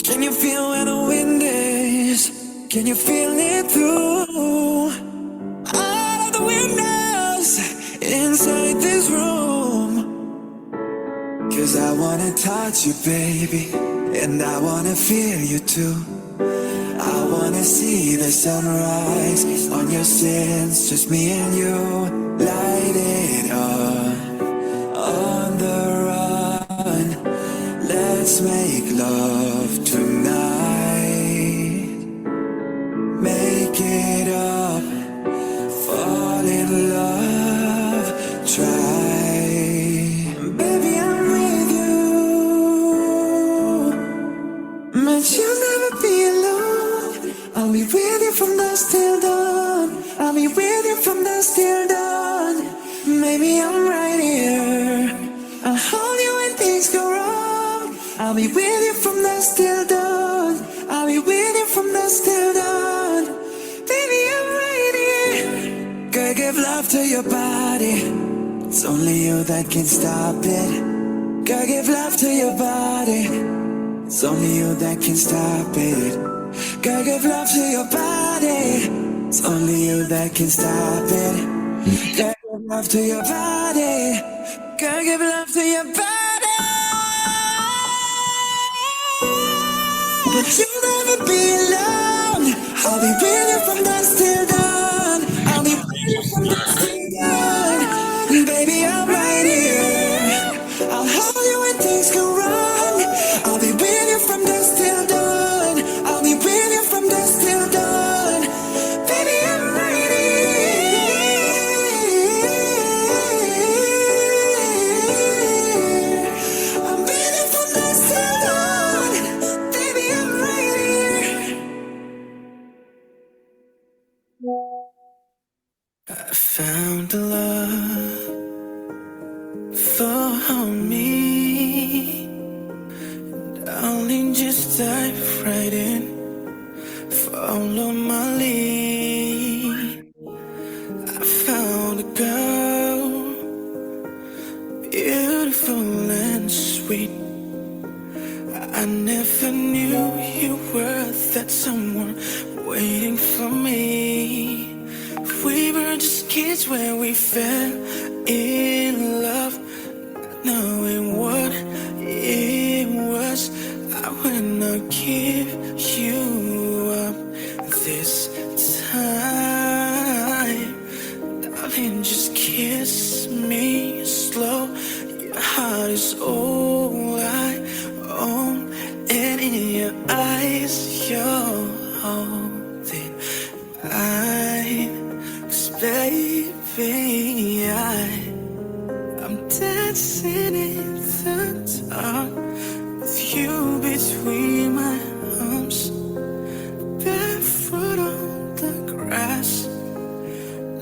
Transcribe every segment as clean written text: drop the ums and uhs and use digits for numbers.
Can you feel where the wind is? Can you feel it through all of the windows inside this room? 'Cause I wanna touch you, baby, and I wanna feel you too. I wanna see the sunrise on your sins, just me and you. Light it on the run. Let's make love tonight. Make it up, fall in love, try. Baby, I'm with you, but you'll never be alone. I'll be with you from dusk till dawn. I'll be with you from dusk till dawn. Maybe I'm right here, I'll hold you when things go wrong. I'll be with you from dusk till dawn. I'll be with you from dusk till dawn. Baby, I'm right here. Gotta give love to your body. It's only you that can stop it. Gotta give love to your body. It's only you that can stop it. Gotta give love to your body. It's only you that can stop it. Gotta give love to your body. Gotta give love to your body. But you'll never be alone. I'll be with you from dusk till dawn. I'll be with you from dusk till dawn. Baby, I'm right here. I'll hold you when things go wrong. I'll be with you from dusk till dawn. I'll be with you from dusk till dawn. Baby, I'm right here. I'm with you from dusk till dawn. Baby, I'm right here. I found a love for me. Darling, just dive right in. Follow my lead. I found a girl, beautiful and sweet. I never knew you were that someone waiting for me. We were just kids when we fell in love, not knowing what it was. I will not give you up this time. Darling, just kiss me slow. Your heart is all I own, and in your eyes you're holding mine. 'Cause baby, I'm dancing in the dark with you between my arms, barefoot on the grass,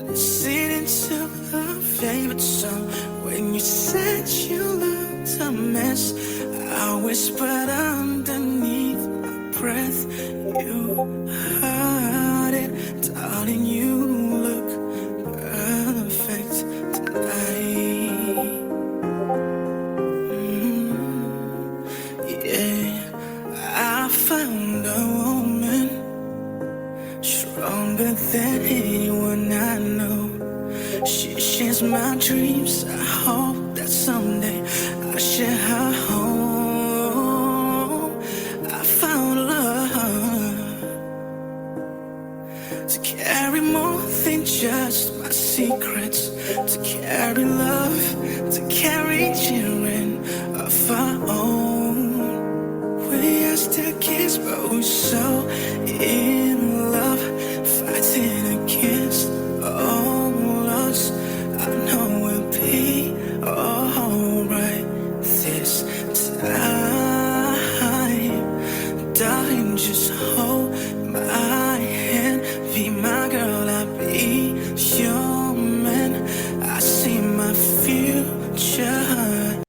listening to our favorite song. When you said you looked a mess, I whispered underneath my breath, you heard it, darling, you look perfect tonight. Yeah, I found a woman stronger than anyone I know. She shares my dreams. I hope that someday I'll share her home. I found love to carry more than just my secrets, to carry love, to carry children of our own. We are still kids, but we're so in love, fighting against all odds. I know we'll be alright this time. Darling, just hold my hand, be my girl, I'll be your man. I see my future.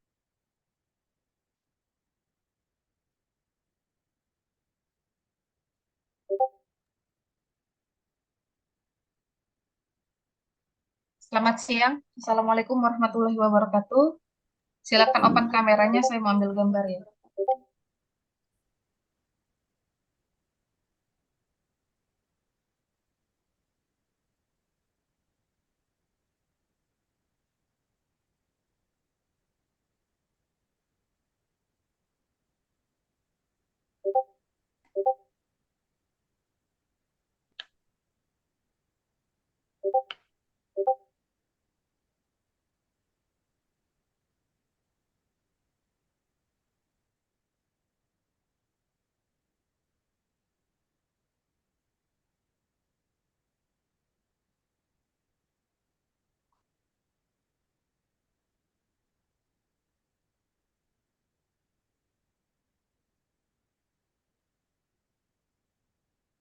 Selamat siang. Assalamualaikum warahmatullahi wabarakatuh. Silakan open kameranya, saya mau ambil gambar ya.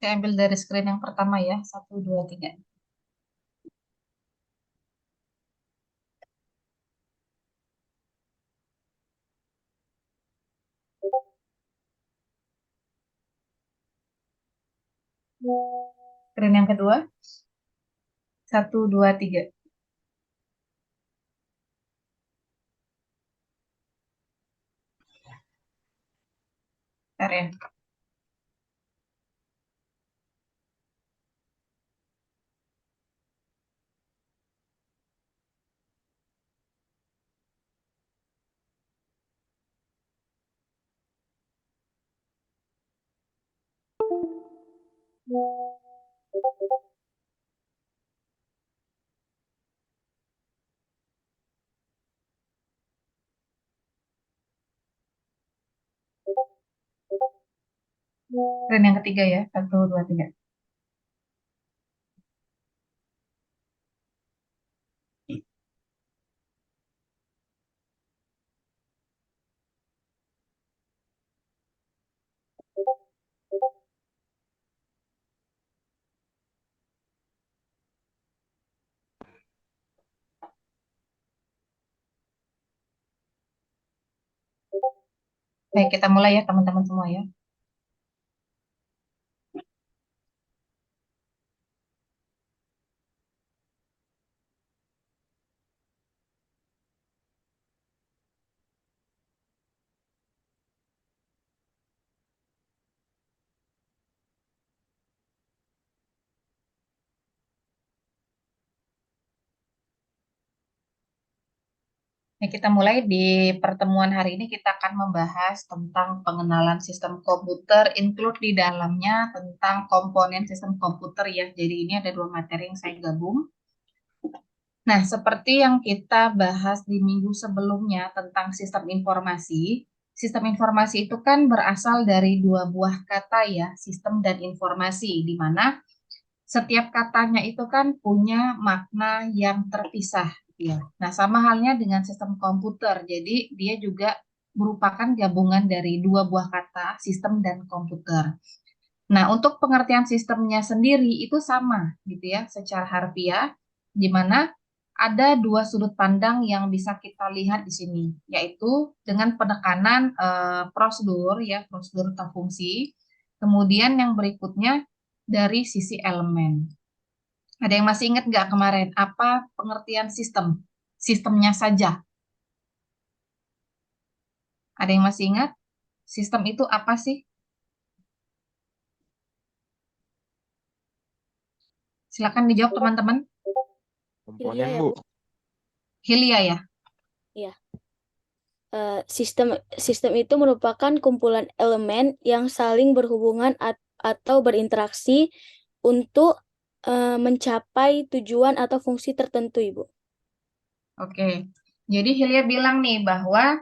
Saya ambil dari screen yang pertama ya, 1, 2, 3. Screen yang kedua, 1, 2, 3. Bentar ya. Screen yang ketiga ya, 1, 2, 3. Baik, kita mulai ya teman-teman semua ya. Nah, kita mulai di pertemuan hari ini kita akan membahas tentang pengenalan sistem komputer, include di dalamnya tentang komponen sistem komputer ya. Jadi ini ada 2 materi yang saya gabung. Nah, seperti yang kita bahas di minggu sebelumnya tentang sistem informasi itu kan berasal dari 2 buah kata ya, sistem dan informasi, di mana setiap katanya itu kan punya makna yang terpisah, gitu ya. Nah, sama halnya dengan sistem komputer. Jadi, dia juga merupakan gabungan dari 2 buah kata, sistem dan komputer. Nah, untuk pengertian sistemnya sendiri itu sama, gitu ya, secara harfiah, di mana ada 2 sudut pandang yang bisa kita lihat di sini, yaitu dengan penekanan prosedur, ya, prosedur atau fungsi. Kemudian yang berikutnya dari sisi elemen. Ada yang masih ingat nggak kemarin apa pengertian sistem? Sistemnya saja. Ada yang masih ingat? Sistem itu apa sih? Silakan dijawab teman-teman. Komponen, ya, Bu. Bu. Hilya ya. Iya. Sistem itu merupakan kumpulan elemen yang saling berhubungan atau berinteraksi untuk mencapai tujuan atau fungsi tertentu, Ibu. Oke. Jadi Hilya bilang nih bahwa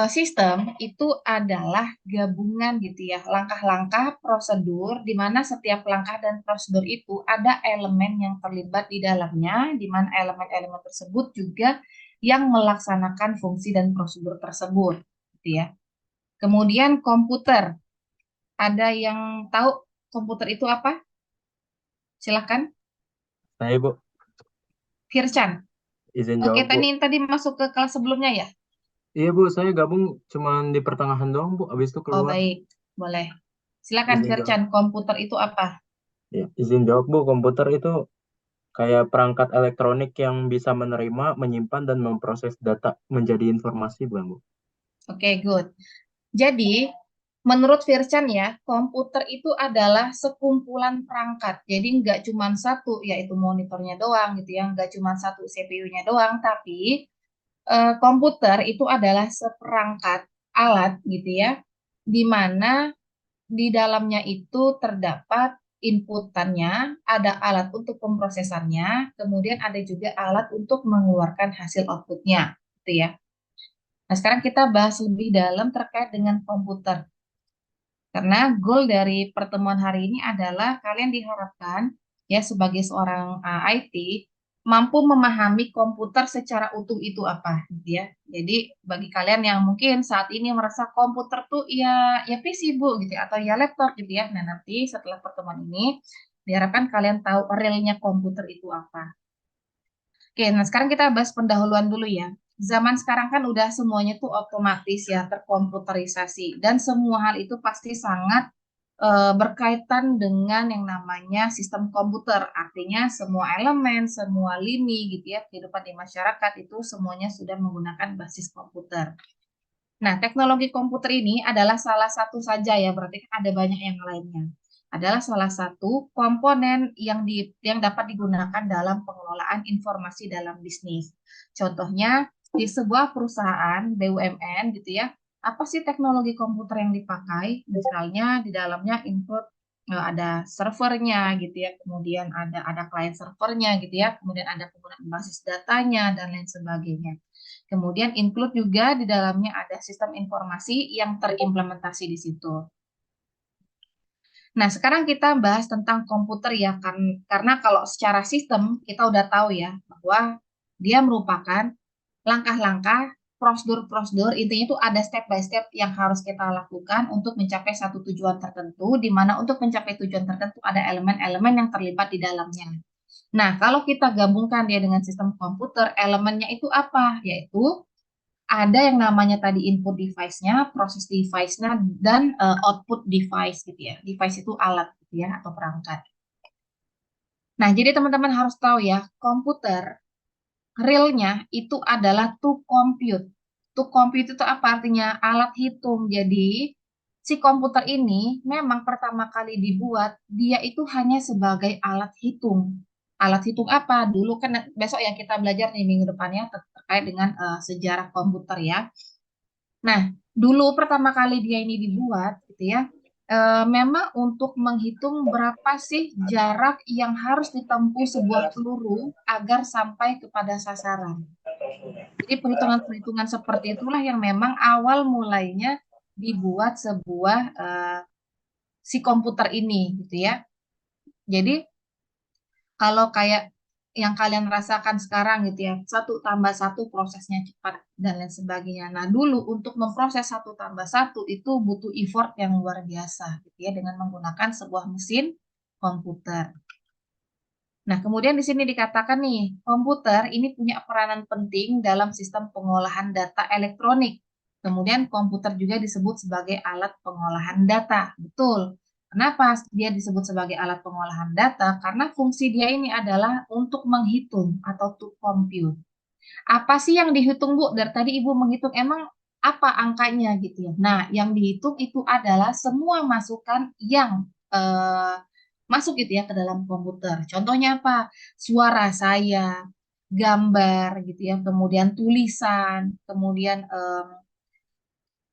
sistem itu adalah gabungan gitu ya, langkah-langkah prosedur di mana setiap langkah dan prosedur itu ada elemen yang terlibat di dalamnya, di mana elemen-elemen tersebut juga yang melaksanakan fungsi dan prosedur tersebut, gitu ya. Kemudian komputer, ada yang tahu komputer itu apa? Silahkan, Saya, Bu. Fircan. Izin Oke, jawab, Bu. tadi masuk ke kelas sebelumnya ya? Iya, Bu. Saya gabung cuman di pertengahan doang, Bu. Habis itu Oh, keluar. baik. Boleh. Silakan, Izin jawab. Fircan. Komputer itu apa? Ya, izin jawab, Bu. Komputer itu kayak perangkat elektronik yang bisa menerima, menyimpan, dan memproses data menjadi informasi, bukan, Bu? Oke, good. Jadi, menurut Fircan ya, komputer itu adalah sekumpulan perangkat. Jadi, nggak cuma satu, yaitu monitornya doang gitu ya. Nggak cuma satu CPU-nya doang, tapi komputer itu adalah seperangkat alat gitu ya, di mana di dalamnya itu terdapat inputannya, ada alat untuk pemrosesannya, kemudian ada juga alat untuk mengeluarkan hasil outputnya, gitu ya. Nah, sekarang kita bahas lebih dalam terkait dengan komputer. Karena goal dari pertemuan hari ini adalah kalian diharapkan ya sebagai seorang IT mampu memahami komputer secara utuh itu apa, gitu ya. Jadi bagi kalian yang mungkin saat ini merasa komputer tuh ya PC Bu gitu ya, atau ya laptop gitu ya. Nah, nanti setelah pertemuan ini diharapkan kalian tahu realnya komputer itu apa. Oke, nah sekarang kita bahas pendahuluan dulu ya. Zaman sekarang kan udah semuanya tuh otomatis ya, terkomputerisasi. Dan semua hal itu pasti sangat berkaitan dengan yang namanya sistem komputer. Artinya semua elemen, semua lini gitu ya, kehidupan di masyarakat itu semuanya sudah menggunakan basis komputer. Nah, teknologi komputer ini adalah salah satu saja ya, berarti kan ada banyak yang lainnya. Adalah salah satu komponen yang dapat digunakan dalam pengelolaan informasi dalam bisnis. Contohnya di sebuah perusahaan BUMN gitu ya, apa sih teknologi komputer yang dipakai? Misalnya di dalamnya input ada servernya gitu ya, kemudian ada client servernya gitu ya, kemudian ada penggunaan basis datanya dan lain sebagainya. Kemudian include juga di dalamnya ada sistem informasi yang terimplementasi di situ. Nah, sekarang kita bahas tentang komputer ya, karena kalau secara sistem kita udah tahu ya bahwa dia merupakan langkah-langkah, prosedur-prosedur, intinya itu ada step by step yang harus kita lakukan untuk mencapai satu tujuan tertentu, di mana untuk mencapai tujuan tertentu ada elemen-elemen yang terlibat di dalamnya. Nah, kalau kita gabungkan dia dengan sistem komputer, elemennya itu apa? Yaitu ada yang namanya tadi input device-nya, proses device-nya, dan output device gitu ya. Device itu alat gitu ya, atau perangkat. Nah, jadi teman-teman harus tahu ya, komputer realnya itu adalah to compute. To compute itu apa artinya? Alat hitung. Jadi, si komputer ini memang pertama kali dibuat, dia itu hanya sebagai alat hitung. Alat hitung apa? Dulu kan besok yang kita belajar nih minggu depannya terkait dengan sejarah komputer ya. Nah, dulu pertama kali dia ini dibuat, gitu ya, memang untuk menghitung berapa sih jarak yang harus ditempuh sebuah peluru agar sampai kepada sasaran. Jadi perhitungan-perhitungan seperti itulah yang memang awal mulainya dibuat sebuah si komputer ini, gitu ya. Jadi kalau kayak yang kalian rasakan sekarang gitu ya, 1+1 prosesnya cepat dan lain sebagainya. Nah, dulu untuk memproses 1+1 itu butuh effort yang luar biasa gitu ya, dengan menggunakan sebuah mesin komputer. Nah, kemudian di sini dikatakan nih, komputer ini punya peranan penting dalam sistem pengolahan data elektronik. Kemudian komputer juga disebut sebagai alat pengolahan data. Betul. Kenapa dia disebut sebagai alat pengolahan data? Karena fungsi dia ini adalah untuk menghitung atau to compute. Apa sih yang dihitung, Bu? Dari tadi Ibu menghitung, emang apa angkanya gitu ya? Nah, yang dihitung itu adalah semua masukan yang masuk gitu ya ke dalam komputer. Contohnya apa? Suara saya, gambar gitu ya, kemudian tulisan, kemudian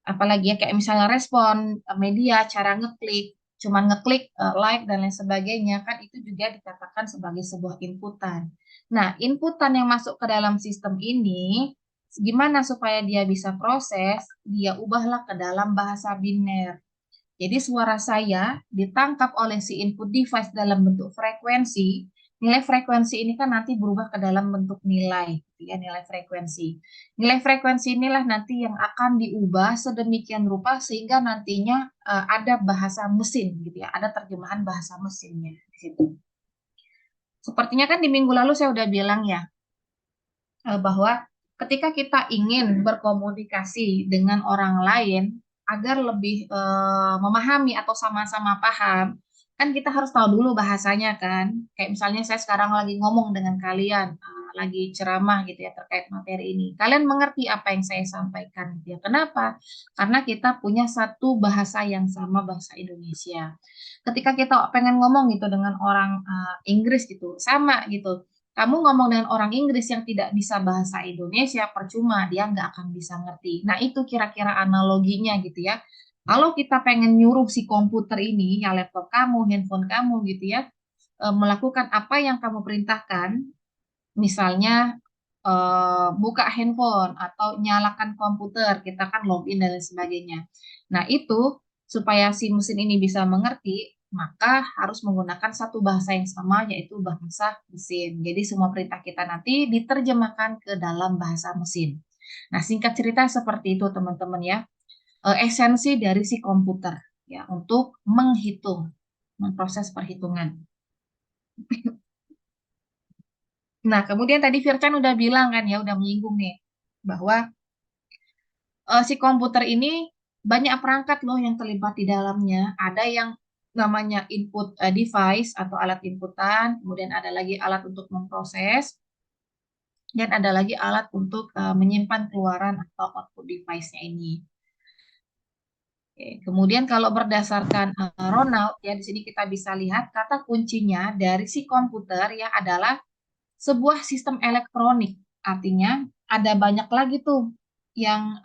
apalagi ya kayak misalnya respon media, cara ngeklik, cuman ngeklik like dan lain sebagainya kan itu juga dikatakan sebagai sebuah inputan. Nah, inputan yang masuk ke dalam sistem ini gimana supaya dia bisa proses, dia ubahlah ke dalam bahasa biner. Jadi suara saya ditangkap oleh si input device dalam bentuk frekuensi. Nilai frekuensi ini kan nanti berubah ke dalam bentuk nilai, gitu ya, nilai frekuensi. Nilai frekuensi inilah nanti yang akan diubah sedemikian rupa sehingga nantinya ada bahasa mesin, gitu ya, ada terjemahan bahasa mesinnya di situ. Sepertinya kan di minggu lalu saya udah bilang ya bahwa ketika kita ingin berkomunikasi dengan orang lain agar lebih memahami atau sama-sama paham, kan kita harus tahu dulu bahasanya kan. Kayak misalnya saya sekarang lagi ngomong dengan kalian, lagi ceramah gitu ya terkait materi ini. Kalian mengerti apa yang saya sampaikan gitu ya. Kenapa? Karena kita punya satu bahasa yang sama, bahasa Indonesia. Ketika kita pengen ngomong gitu dengan orang Inggris gitu, sama gitu. Kamu ngomong dengan orang Inggris yang tidak bisa bahasa Indonesia, percuma, dia nggak akan bisa ngerti. Nah, itu kira-kira analoginya gitu ya. Kalau kita pengen nyuruh si komputer ini, ya laptop kamu, handphone kamu gitu ya, melakukan apa yang kamu perintahkan, misalnya buka handphone atau nyalakan komputer, kita kan login dan lain sebagainya. Nah, itu supaya si mesin ini bisa mengerti, maka harus menggunakan satu bahasa yang sama, yaitu bahasa mesin. Jadi semua perintah kita nanti diterjemahkan ke dalam bahasa mesin. Nah, singkat cerita seperti itu teman-teman ya. Esensi dari si komputer ya untuk menghitung, memproses perhitungan. Nah, kemudian tadi Fircan udah bilang kan ya, udah menyinggung nih bahwa si komputer ini banyak perangkat loh yang terlibat di dalamnya. Ada yang namanya input device atau alat inputan, kemudian ada lagi alat untuk memproses, dan ada lagi alat untuk menyimpan keluaran atau output device-nya ini. Oke, kemudian kalau berdasarkan Ronald ya di sini kita bisa lihat kata kuncinya dari si komputer ya adalah sebuah sistem elektronik. Artinya ada banyak lagi tuh yang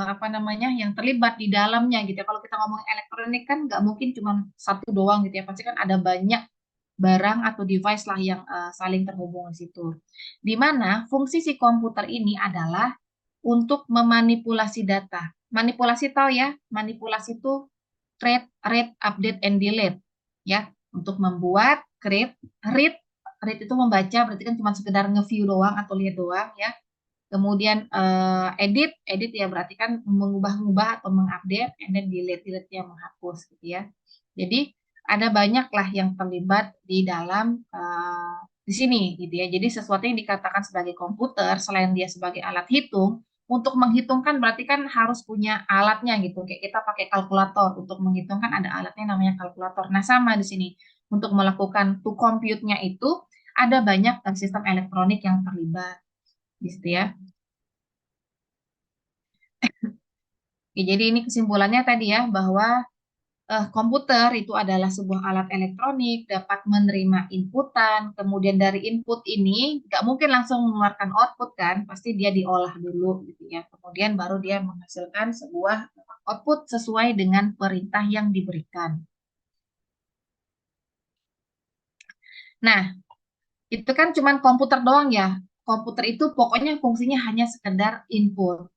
apa namanya yang terlibat di dalamnya gitu ya. Kalau kita ngomong elektronik kan nggak mungkin cuma satu doang gitu ya. Pasti kan ada banyak barang atau device lah yang saling terhubung di situ. Di mana fungsi si komputer ini adalah untuk memanipulasi data. Manipulasi tahu ya, manipulasi itu create, read, update, and delete ya. Untuk membuat, read itu membaca, berarti kan cuma sekedar nge-view doang atau lihat doang ya. Kemudian edit ya berarti kan mengubah-ubah atau mengupdate, and then delete yang menghapus gitu ya. Jadi ada banyak lah yang terlibat di dalam di sini gitu ya. Jadi sesuatu yang dikatakan sebagai komputer selain dia sebagai alat hitung, untuk menghitungkan berarti kan harus punya alatnya gitu. Kayak kita pakai kalkulator untuk menghitungkan ada alatnya namanya kalkulator. Nah, sama di sini. Untuk melakukan to compute-nya itu ada banyak sistem elektronik yang terlibat gitu ya. Oke, jadi ini kesimpulannya tadi ya bahwa komputer itu adalah sebuah alat elektronik dapat menerima inputan, kemudian dari input ini nggak mungkin langsung mengeluarkan output kan, pasti dia diolah dulu gitu ya. Kemudian baru dia menghasilkan sebuah output sesuai dengan perintah yang diberikan. Nah, itu kan cuma komputer doang ya. Komputer itu pokoknya fungsinya hanya sekedar input.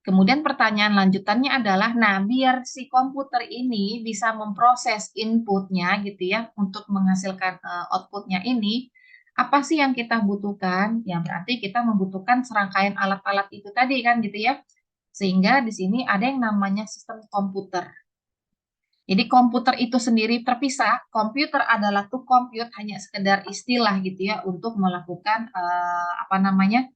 Kemudian pertanyaan lanjutannya adalah, nah biar si komputer ini bisa memproses inputnya gitu ya, untuk menghasilkan outputnya ini, apa sih yang kita butuhkan? Ya berarti kita membutuhkan serangkaian alat-alat itu tadi kan gitu ya. Sehingga di sini ada yang namanya sistem komputer. Jadi komputer itu sendiri terpisah, komputer adalah to compute hanya sekedar istilah gitu ya untuk melakukan apa namanya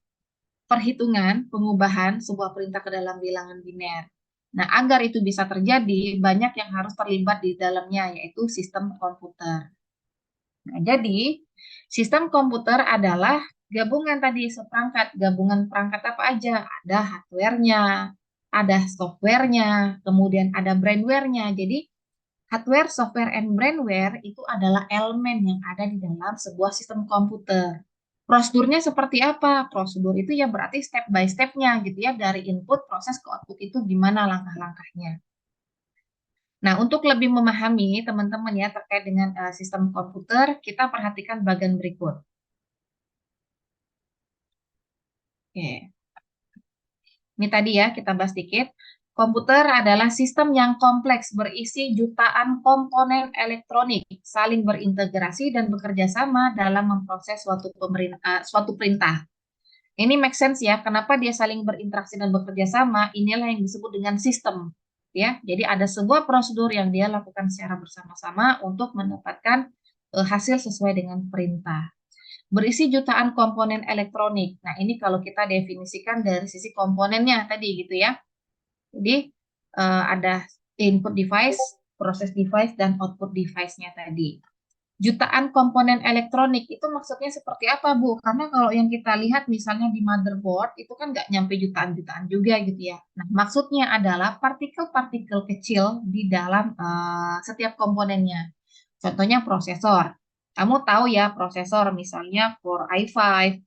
perhitungan pengubahan sebuah perintah ke dalam bilangan biner. Nah, agar itu bisa terjadi, banyak yang harus terlibat di dalamnya, yaitu sistem komputer. Nah, jadi sistem komputer adalah gabungan tadi seperangkat, gabungan perangkat apa aja? Ada hardware-nya, ada software-nya, kemudian ada brainware-nya. Jadi hardware, software, and brainware itu adalah elemen yang ada di dalam sebuah sistem komputer. Prosedurnya seperti apa? Prosedur itu ya berarti step by step-nya gitu ya, dari input proses ke output itu gimana langkah-langkahnya. Nah, untuk lebih memahami teman-teman ya terkait dengan sistem komputer, kita perhatikan bagian berikut. Oke. Ini tadi ya kita bahas sedikit. Komputer adalah sistem yang kompleks berisi jutaan komponen elektronik saling berintegrasi dan bekerja sama dalam memproses suatu perintah. Ini make sense ya, kenapa dia saling berinteraksi dan bekerja sama, inilah yang disebut dengan sistem. Ya, jadi ada sebuah prosedur yang dia lakukan secara bersama-sama untuk mendapatkan hasil sesuai dengan perintah. Berisi jutaan komponen elektronik. Nah, ini kalau kita definisikan dari sisi komponennya tadi gitu ya. Jadi ada input device, proses device, dan output device-nya tadi. Jutaan komponen elektronik itu maksudnya seperti apa, Bu? Karena kalau yang kita lihat misalnya di motherboard itu kan nggak nyampe jutaan-jutaan juga gitu ya. Nah, maksudnya adalah partikel-partikel kecil di dalam setiap komponennya. Contohnya prosesor. Kamu tahu ya prosesor misalnya Core i5,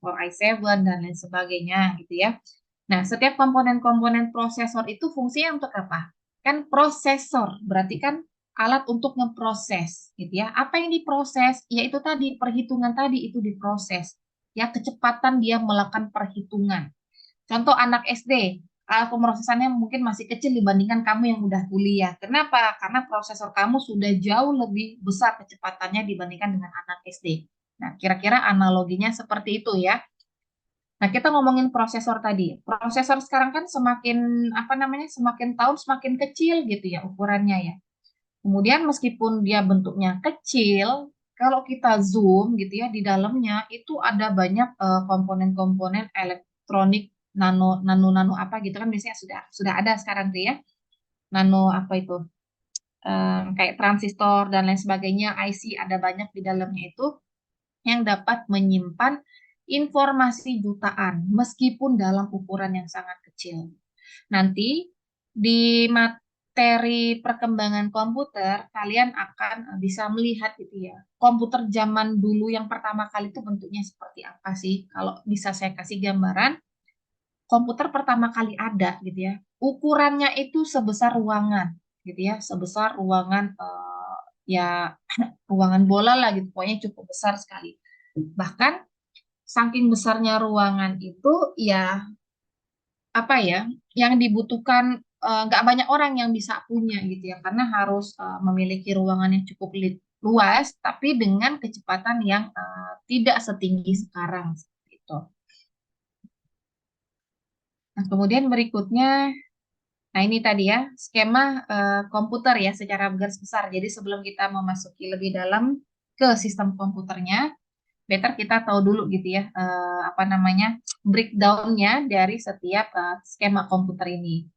Core i7, dan lain sebagainya gitu ya. Nah, setiap komponen-komponen prosesor itu fungsinya untuk apa? Kan prosesor, berarti kan alat untuk ngeproses, gitu ya. Apa yang diproses? Yaitu tadi, perhitungan tadi itu diproses. Ya, kecepatan dia melakukan perhitungan. Contoh anak SD, pemrosesannya mungkin masih kecil dibandingkan kamu yang udah kuliah. Kenapa? Karena prosesor kamu sudah jauh lebih besar kecepatannya dibandingkan dengan anak SD. Nah, kira-kira analoginya seperti itu ya. Nah, kita ngomongin prosesor tadi. Prosesor sekarang kan semakin apa namanya? Semakin tahun semakin kecil gitu ya ukurannya ya. Kemudian meskipun dia bentuknya kecil, kalau kita zoom gitu ya di dalamnya itu ada banyak komponen-komponen elektronik nano apa gitu kan biasanya sudah ada sekarang tuh ya. Nano apa itu? Kayak transistor dan lain sebagainya, IC ada banyak di dalamnya itu yang dapat menyimpan informasi jutaan meskipun dalam ukuran yang sangat kecil. Nanti di materi perkembangan komputer, kalian akan bisa melihat gitu ya. Komputer zaman dulu yang pertama kali itu bentuknya seperti apa sih? Kalau bisa saya kasih gambaran, komputer pertama kali ada gitu ya. Ukurannya itu sebesar ruangan gitu ya, sebesar ruangan ya ruangan bola lah gitu, pokoknya cukup besar sekali. Bahkan saking besarnya ruangan itu ya apa ya yang dibutuhkan nggak banyak orang yang bisa punya gitu ya karena harus memiliki ruangan yang cukup luas tapi dengan kecepatan yang tidak setinggi sekarang gitu. Nah, kemudian berikutnya nah ini tadi ya skema komputer ya secara garis besar. Jadi sebelum kita memasuki lebih dalam ke sistem komputernya, better kita tahu dulu gitu ya apa namanya breakdown-nya dari setiap skema komputer ini.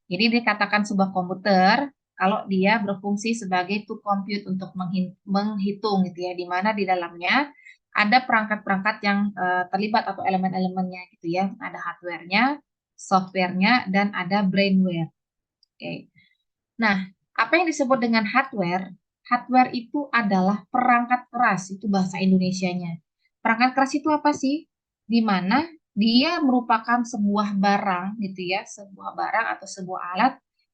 Jadi dikatakan sebuah komputer kalau dia berfungsi sebagai to compute untuk menghitung gitu ya, di mana di dalamnya ada perangkat-perangkat yang terlibat atau elemen-elemennya gitu ya. Ada hardware-nya, software-nya, dan ada brainware. Oke. Nah, apa yang disebut dengan hardware? Hardware itu adalah perangkat keras, itu bahasa Indonesianya. Perangkat keras itu apa sih? Di mana dia merupakan sebuah barang gitu ya, sebuah barang atau sebuah alat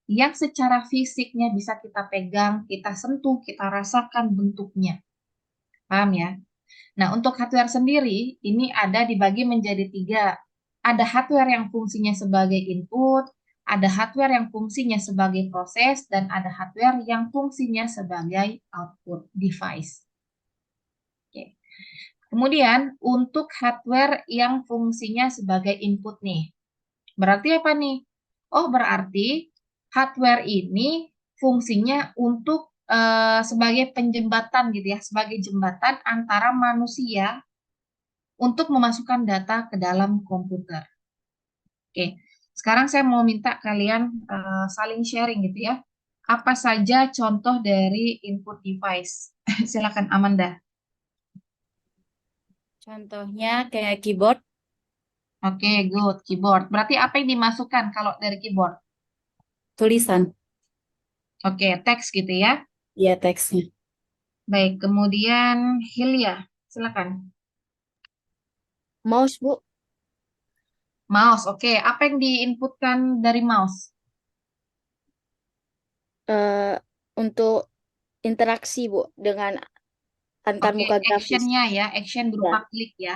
yang secara fisiknya bisa kita pegang, kita sentuh, kita rasakan bentuknya. Paham ya? Nah, untuk hardware sendiri, ini ada dibagi menjadi tiga. Ada hardware yang fungsinya sebagai input, ada hardware yang fungsinya sebagai proses, dan ada hardware yang fungsinya sebagai output device. Oke. Kemudian, untuk hardware yang fungsinya sebagai input nih, berarti apa nih? Oh, berarti hardware ini fungsinya untuk sebagai penjembatan gitu ya, sebagai jembatan antara manusia untuk memasukkan data ke dalam komputer. Oke, sekarang saya mau minta kalian saling sharing gitu ya. Apa saja contoh dari input device? Silakan Amanda. Contohnya kayak keyboard, Oke, good. Keyboard. Berarti apa yang dimasukkan kalau dari keyboard? tulisan, Oke, teks gitu ya. ya teksnya. Baik, kemudian Hilya, silakan. Mouse, Bu, Mouse, oke. Apa yang diinputkan dari mouse? eh, untuk interaksi, Bu, dengan antar Oke, muka grafis. actionnya ya, action berupa Ya, klik ya.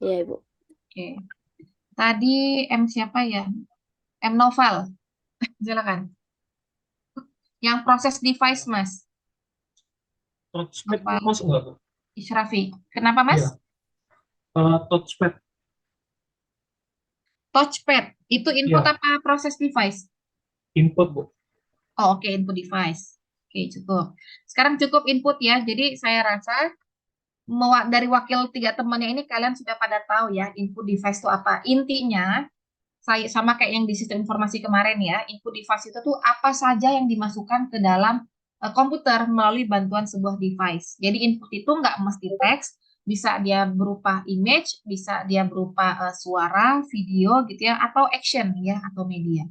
ya, Ibu. Oke. Tadi M siapa ya? M Noval, silakan. Yang proses device, Mas. Touchpad Apa masuk nggak tuh? Israfi? Kenapa, Mas? Iya, touchpad. Touchpad. Itu input Iya, apa proses device? input, Bu. Oh, oke, input device. Oke, cukup. Sekarang cukup input ya. Jadi saya rasa dari wakil tiga temannya ini kalian sudah pada tahu ya input device itu apa. Intinya, saya sama kayak yang di sistem informasi kemarin ya, input device itu tuh apa saja yang dimasukkan ke dalam komputer melalui bantuan sebuah device. Jadi input itu nggak mesti teks, bisa dia berupa image, bisa dia berupa suara, video gitu ya, atau action ya, atau media.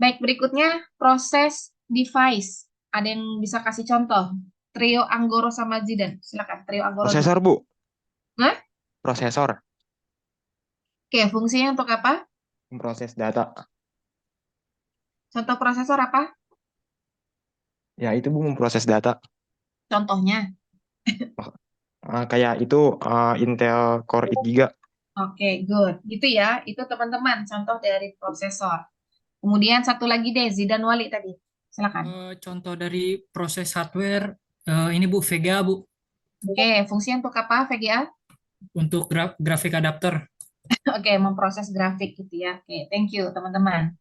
Baik, berikutnya proses device. Ada yang bisa kasih contoh? Trio Anggoro sama Zidan. Silakan, trio Anggoro dulu. Prosesor, Bu. Hah? Prosesor. Oke, fungsinya untuk apa? Memproses data. Contoh prosesor apa? Ya, itu, Bu, memproses data. Contohnya. Kayak itu Intel Core i3. Oke, good. Gitu ya. Itu teman-teman contoh dari prosesor. Kemudian satu lagi deh, Zidan Wali tadi. Silakan. Contoh dari proses hardware, ini Bu, VGA Bu, Oke, fungsinya untuk apa, VGA? untuk grafik adapter. Oke, memproses grafik gitu ya. Oke, thank you teman-teman.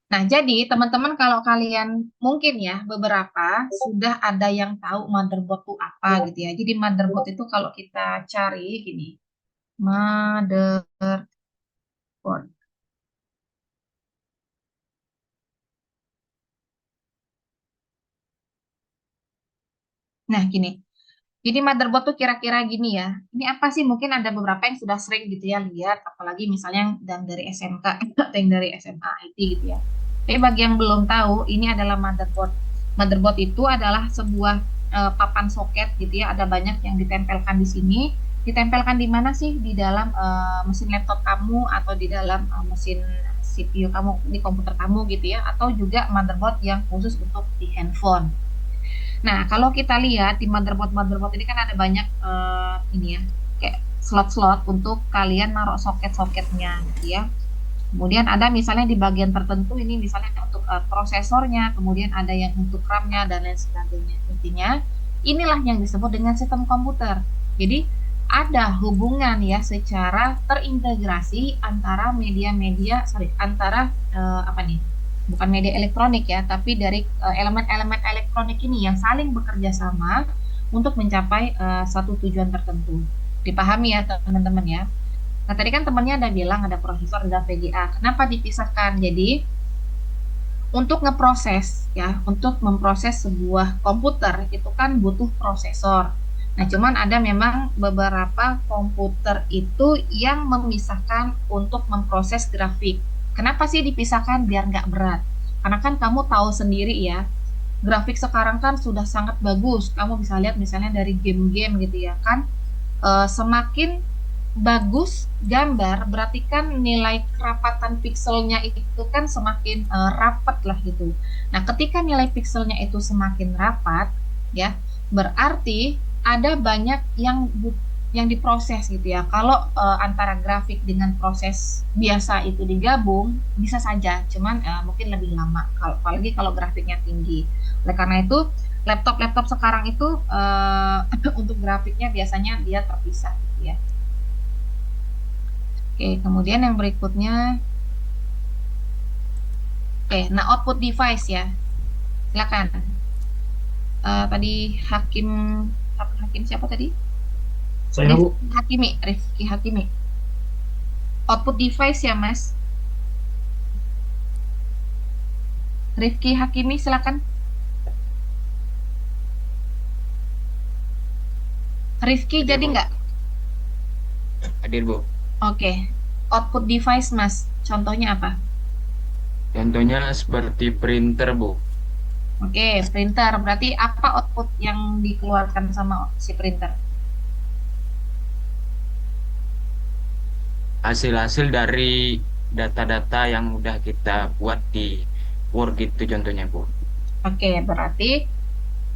Nah, jadi teman-teman kalau kalian mungkin ya beberapa sudah ada yang tahu motherboard itu apa gitu ya. Jadi motherboard itu kalau kita cari gini, motherboard. Nah, gini. Jadi motherboard tuh kira-kira gini ya. Ini apa sih? Mungkin ada beberapa yang sudah sering gitu ya lihat, apalagi misalnya yang dari SMK atau yang dari SMA IT gitu ya. Tapi bagi yang belum tahu, ini adalah motherboard. Motherboard itu adalah sebuah papan soket gitu ya. Ada banyak yang ditempelkan di sini. Ditempelkan di mana sih? Di dalam mesin laptop kamu atau di dalam mesin CPU kamu di komputer kamu gitu ya. Atau juga motherboard yang khusus untuk di handphone. Nah, kalau kita lihat di motherboard ini kan ada banyak ini ya, kayak slot-slot untuk kalian naruh soket-soketnya gitu ya. Kemudian ada misalnya di bagian tertentu ini misalnya untuk prosesornya, kemudian ada yang untuk RAM-nya dan lain sebagainya. Intinya, inilah yang disebut dengan sistem komputer. Jadi, ada hubungan ya secara terintegrasi antara antara apa nih? Bukan media elektronik ya, tapi dari elemen-elemen elektronik ini yang saling bekerja sama untuk mencapai satu tujuan tertentu. Dipahami ya teman-teman ya. Nah, tadi kan temannya ada bilang ada prosesor, ada VGA. Kenapa dipisahkan? Jadi, untuk ngeproses ya, untuk memproses sebuah komputer itu kan butuh prosesor. Nah, cuman ada memang beberapa komputer itu yang memisahkan untuk memproses grafik. Kenapa sih dipisahkan? Biar nggak berat. Karena kan kamu tahu sendiri ya, grafik sekarang kan sudah sangat bagus. Kamu bisa lihat misalnya dari game-game gitu ya kan, semakin bagus gambar berarti kan nilai kerapatan pikselnya itu kan semakin rapat lah gitu. Nah, ketika nilai pikselnya itu semakin rapat ya, berarti ada banyak yang diproses gitu ya. Kalau antara grafik dengan proses biasa itu digabung bisa saja, cuman mungkin lebih lama kalau apalagi kalau grafiknya tinggi. Oleh karena itu laptop-laptop sekarang itu untuk grafiknya biasanya dia terpisah gitu ya. Oke, kemudian yang berikutnya, nah output device ya, silakan. Tadi Hakim siapa tadi? Saya Bu, Rifki Hakimi. Output device ya Mas. Rifki Hakimi silakan. Rifki Hadir, jadi Bu. nggak? Hadir, Bu. Oke, output device Mas. Contohnya apa? Contohnya seperti printer, Bu. Oke, printer. Berarti apa output yang dikeluarkan sama si printer? Hasil-hasil dari data-data yang udah kita buat di Word gitu contohnya, Bu. Oke, berarti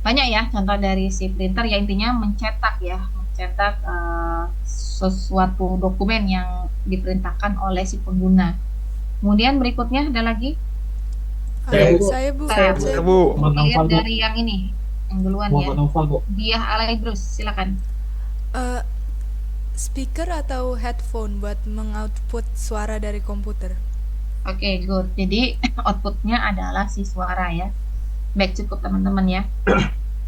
banyak ya contoh dari si printer ya intinya mencetak sesuatu dokumen yang diperintahkan oleh si pengguna. Kemudian berikutnya ada lagi. Saya Bu. Saya Bu. Saya Saya Bu. Muhammad Lihat Naufal Bu, dari yang ini, yang duluan ya. Muhammad Naufal Bu. Diah Alaidrus, silakan. Eh, speaker atau headphone buat mengoutput suara dari komputer? Oke, good. Jadi outputnya adalah si suara ya. Baik, cukup teman-teman ya.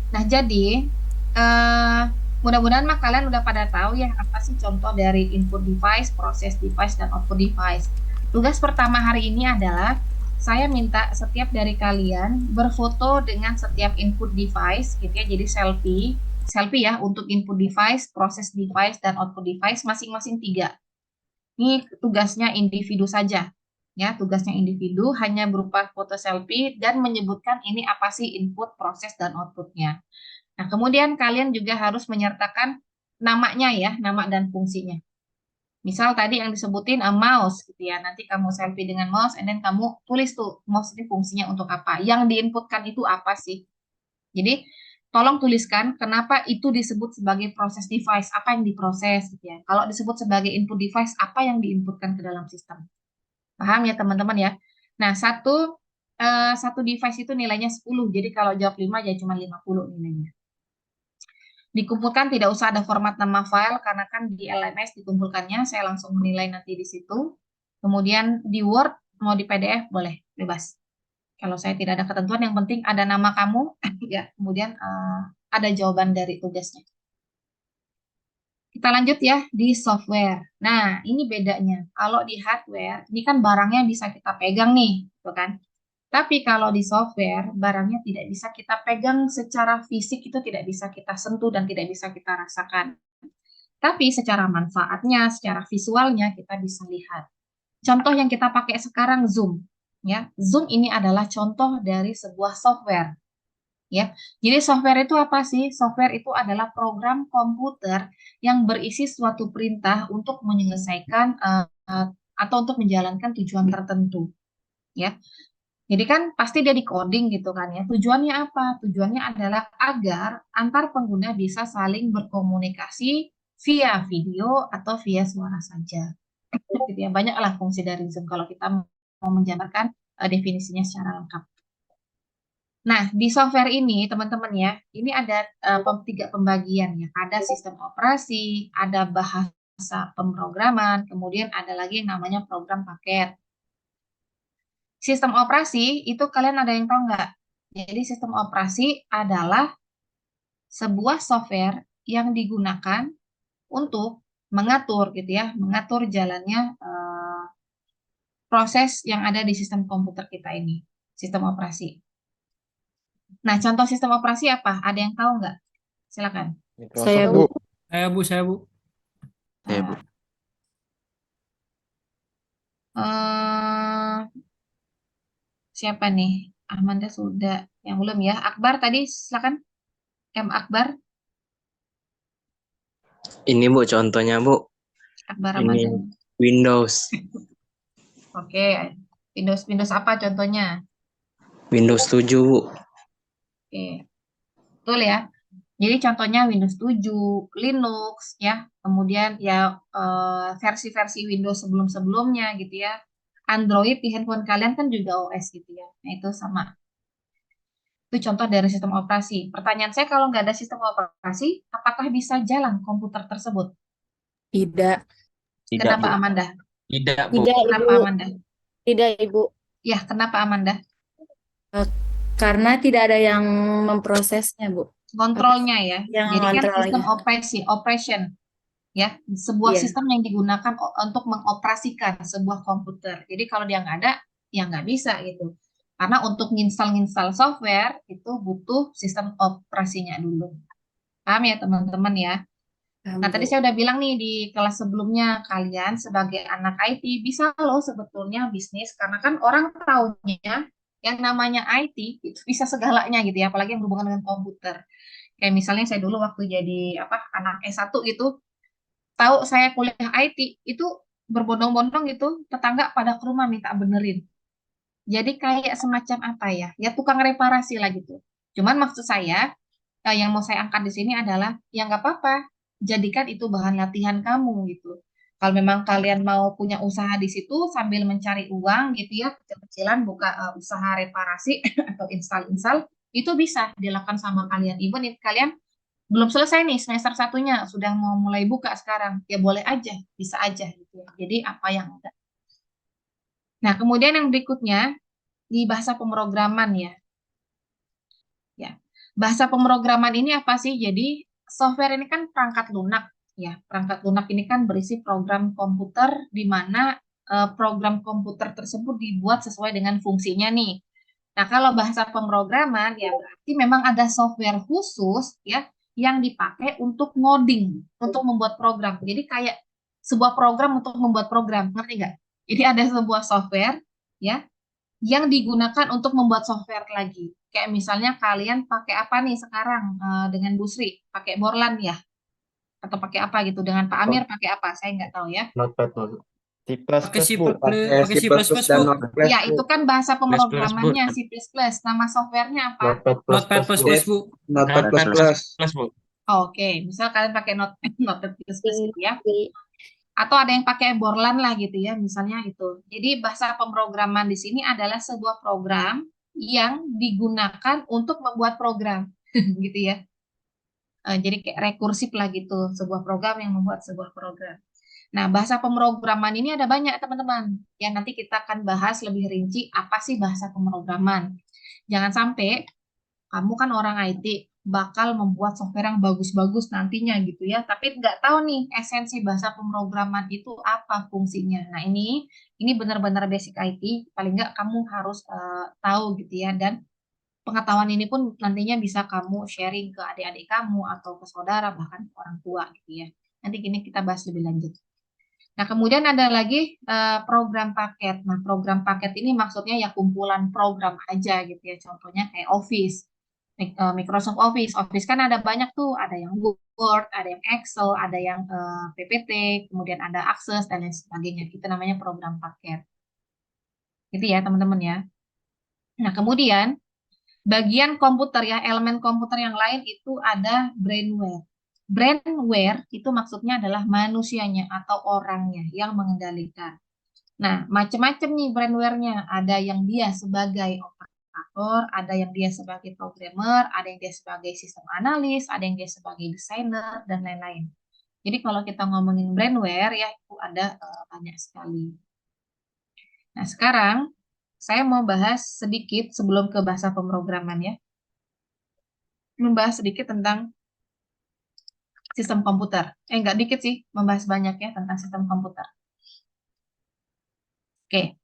Nah, jadi mudah-mudahan mah kalian udah pada tahu ya apa sih contoh dari input device, proses device, dan output device. Tugas pertama hari ini adalah saya minta setiap dari kalian berfoto dengan setiap input device gitu ya. Jadi selfie ya untuk input device, proses device, dan output device masing-masing 3. Ini tugasnya individu saja. Ya, tugasnya individu hanya berupa foto selfie dan menyebutkan ini apa sih input, proses, dan outputnya. Nah, kemudian kalian juga harus menyertakan namanya ya, nama dan fungsinya. Misal tadi yang disebutin mouse gitu ya, nanti kamu selfie dengan mouse, and then kamu tulis tuh mouse ini fungsinya untuk apa, yang diinputkan itu apa sih. Jadi tolong tuliskan kenapa itu disebut sebagai proses device, apa yang diproses gitu ya. Kalau disebut sebagai input device, apa yang diinputkan ke dalam sistem. Paham ya teman-teman ya? Nah, satu device itu nilainya 10, jadi kalau jawab 5 ya cuma 50 nilainya. Dikumpulkan tidak usah ada format nama file karena kan di LMS dikumpulkannya, saya langsung menilai nanti di situ. Kemudian di Word mau di PDF boleh, bebas. Kalau saya tidak ada ketentuan, yang penting ada nama kamu, ya. Kemudian ada jawaban dari tugasnya. Kita lanjut ya di software. Nah, ini bedanya. Kalau di hardware, ini kan barangnya bisa kita pegang nih, gitu kan? Tapi kalau di software, barangnya tidak bisa kita pegang secara fisik, itu tidak bisa kita sentuh dan tidak bisa kita rasakan. Tapi secara manfaatnya, secara visualnya kita bisa lihat. Contoh yang kita pakai sekarang Zoom, ya. Zoom ini adalah contoh dari sebuah software, ya. Jadi software itu apa sih? Software itu adalah program komputer yang berisi suatu perintah untuk menyelesaikan atau untuk menjalankan tujuan tertentu, ya. Jadi kan pasti dia di coding gitu kan ya. Tujuannya apa? Tujuannya adalah agar antar pengguna bisa saling berkomunikasi via video atau via suara saja. Gitu ya. Banyaklah fungsi dari Zoom kalau kita mau menjabarkan definisinya secara lengkap. Nah, di software ini teman-teman ya, ini ada 3 pembagian ya. Ada sistem operasi, ada bahasa pemrograman, kemudian ada lagi yang namanya program paket. Sistem operasi itu kalian ada yang tahu nggak? Jadi sistem operasi adalah sebuah software yang digunakan untuk mengatur gitu ya, mengatur jalannya proses yang ada di sistem komputer kita ini, sistem operasi. Nah, contoh sistem operasi apa? Ada yang tahu nggak? Silakan. Saya Microsoft, Bu. Bu. Saya Bu. Saya, Bu. Eh, siapa nih? Amanda sudah. Yang belum ya. Akbar tadi, silakan. M. Akbar. Ini Bu contohnya Bu. Akbar Ini Ramadan. Windows. Oke. Windows apa contohnya? Windows 7 Bu. Oke. Betul ya. Jadi contohnya Windows 7, Linux ya, kemudian ya versi-versi Windows sebelum-sebelumnya gitu ya. Android di handphone kalian kan juga OS gitu ya. Nah, itu sama. Itu contoh dari sistem operasi. Pertanyaan saya, kalau nggak ada sistem operasi, apakah bisa jalan komputer tersebut? Tidak. Tidak, Kenapa Bu. Amanda? Tidak, Bu. Tidak, Kenapa Ibu. Amanda? Tidak, Ibu. Ya, kenapa Amanda? Karena tidak ada yang memprosesnya Bu. Kontrolnya ya. Yang Jadi kan ngontrolnya. sistem operation ya, sebuah Iya. sistem yang digunakan untuk mengoperasikan sebuah komputer. Jadi kalau dia nggak ada, ya nggak bisa gitu. Karena untuk nginstal software itu butuh sistem operasinya dulu. Paham ya teman-teman ya? Nah, tadi saya udah bilang nih di kelas sebelumnya, kalian sebagai anak IT bisa loh sebetulnya bisnis, karena kan orang taunya yang namanya IT itu bisa segalanya gitu ya, apalagi yang berhubungan dengan komputer. Kayak misalnya saya dulu waktu jadi anak S1 gitu, tahu saya kuliah IT itu berbondong-bondong gitu, tetangga pada ke rumah minta benerin. Jadi kayak semacam apa ya? Ya tukang reparasi lah gitu. Cuman maksud saya yang mau saya angkat di sini adalah ya nggak apa-apa, jadikan itu bahan latihan kamu gitu. Kalau memang kalian mau punya usaha di situ sambil mencari uang gitu ya, kecil-kecilan buka usaha reparasi atau install-install, itu bisa dilakukan sama kalian. Even if kalian belum selesai nih semester satunya, sudah mau mulai buka sekarang, ya boleh aja, bisa aja gitu ya. Jadi apa yang enggak. Nah, kemudian yang berikutnya di bahasa pemrograman ya. Ya. Bahasa pemrograman ini apa sih? Jadi software ini kan perangkat lunak ya. Perangkat lunak ini kan berisi program komputer di mana program komputer tersebut dibuat sesuai dengan fungsinya nih. Nah, kalau bahasa pemrograman ya berarti memang ada software khusus ya yang dipakai untuk ngoding, untuk membuat program. Jadi kayak sebuah program untuk membuat program, ngerti nggak? Jadi ada sebuah software ya yang digunakan untuk membuat software lagi. Kayak misalnya kalian pakai apa nih sekarang dengan Bu Sri? Pakai Borland ya? Atau pakai apa gitu? Dengan Pak Amir pakai apa? Saya nggak tahu ya. Notepad, Bu. C++ Pakai C++, Bu, pakai pakai C++ C++, dan Bu. Notepad Ya, Bu. itu kan bahasa Plus Bu. pemrogramannya C++. Nama softwarenya apa? Notepad Bu. Bu. Notepad++. Plus Bu. Oke, misal kalian pakai Notepad++ gitu ya. Di- Atau ada yang pakai Borland lah gitu ya, misalnya itu. Jadi bahasa pemrograman di sini adalah sebuah program yang digunakan untuk membuat program, gitu ya. Jadi kayak rekursif lah gitu, sebuah program yang membuat sebuah program. Nah, bahasa pemrograman ini ada banyak teman-teman. Ya, nanti kita akan bahas lebih rinci apa sih bahasa pemrograman. Jangan sampai kamu kan orang IT, bakal membuat software yang bagus-bagus nantinya gitu ya, tapi nggak tahu nih esensi bahasa pemrograman itu apa fungsinya. Nah, ini benar-benar basic IT, paling nggak kamu harus tahu gitu ya, dan pengetahuan ini pun nantinya bisa kamu sharing ke adik-adik kamu atau ke saudara, bahkan ke orang tua gitu ya. Nanti gini kita bahas lebih lanjut. Nah, kemudian ada lagi program paket. Nah, program paket ini maksudnya ya kumpulan program aja gitu ya. Contohnya kayak Office, Microsoft Office. Office kan ada banyak tuh, ada yang Word, ada yang Excel, ada yang PPT, kemudian ada Access dan lain sebagainya. Itu namanya program paket. Gitu ya, teman-teman ya. Nah, kemudian bagian komputer ya, elemen komputer yang lain itu ada brainware. Brainware itu maksudnya adalah manusianya atau orangnya yang mengendalikan. Nah, macam-macam nih brainware-nya. Ada yang dia sebagai operator, ada yang dia sebagai programmer, ada yang dia sebagai sistem analis, ada yang dia sebagai desainer, dan lain-lain. Jadi kalau kita ngomongin brainware ya itu ada banyak sekali. Nah, sekarang saya mau bahas sedikit sebelum ke bahasa pemrograman ya. Membahas sedikit tentang sistem komputer. Nggak dikit sih, membahas banyak ya tentang sistem komputer. Oke,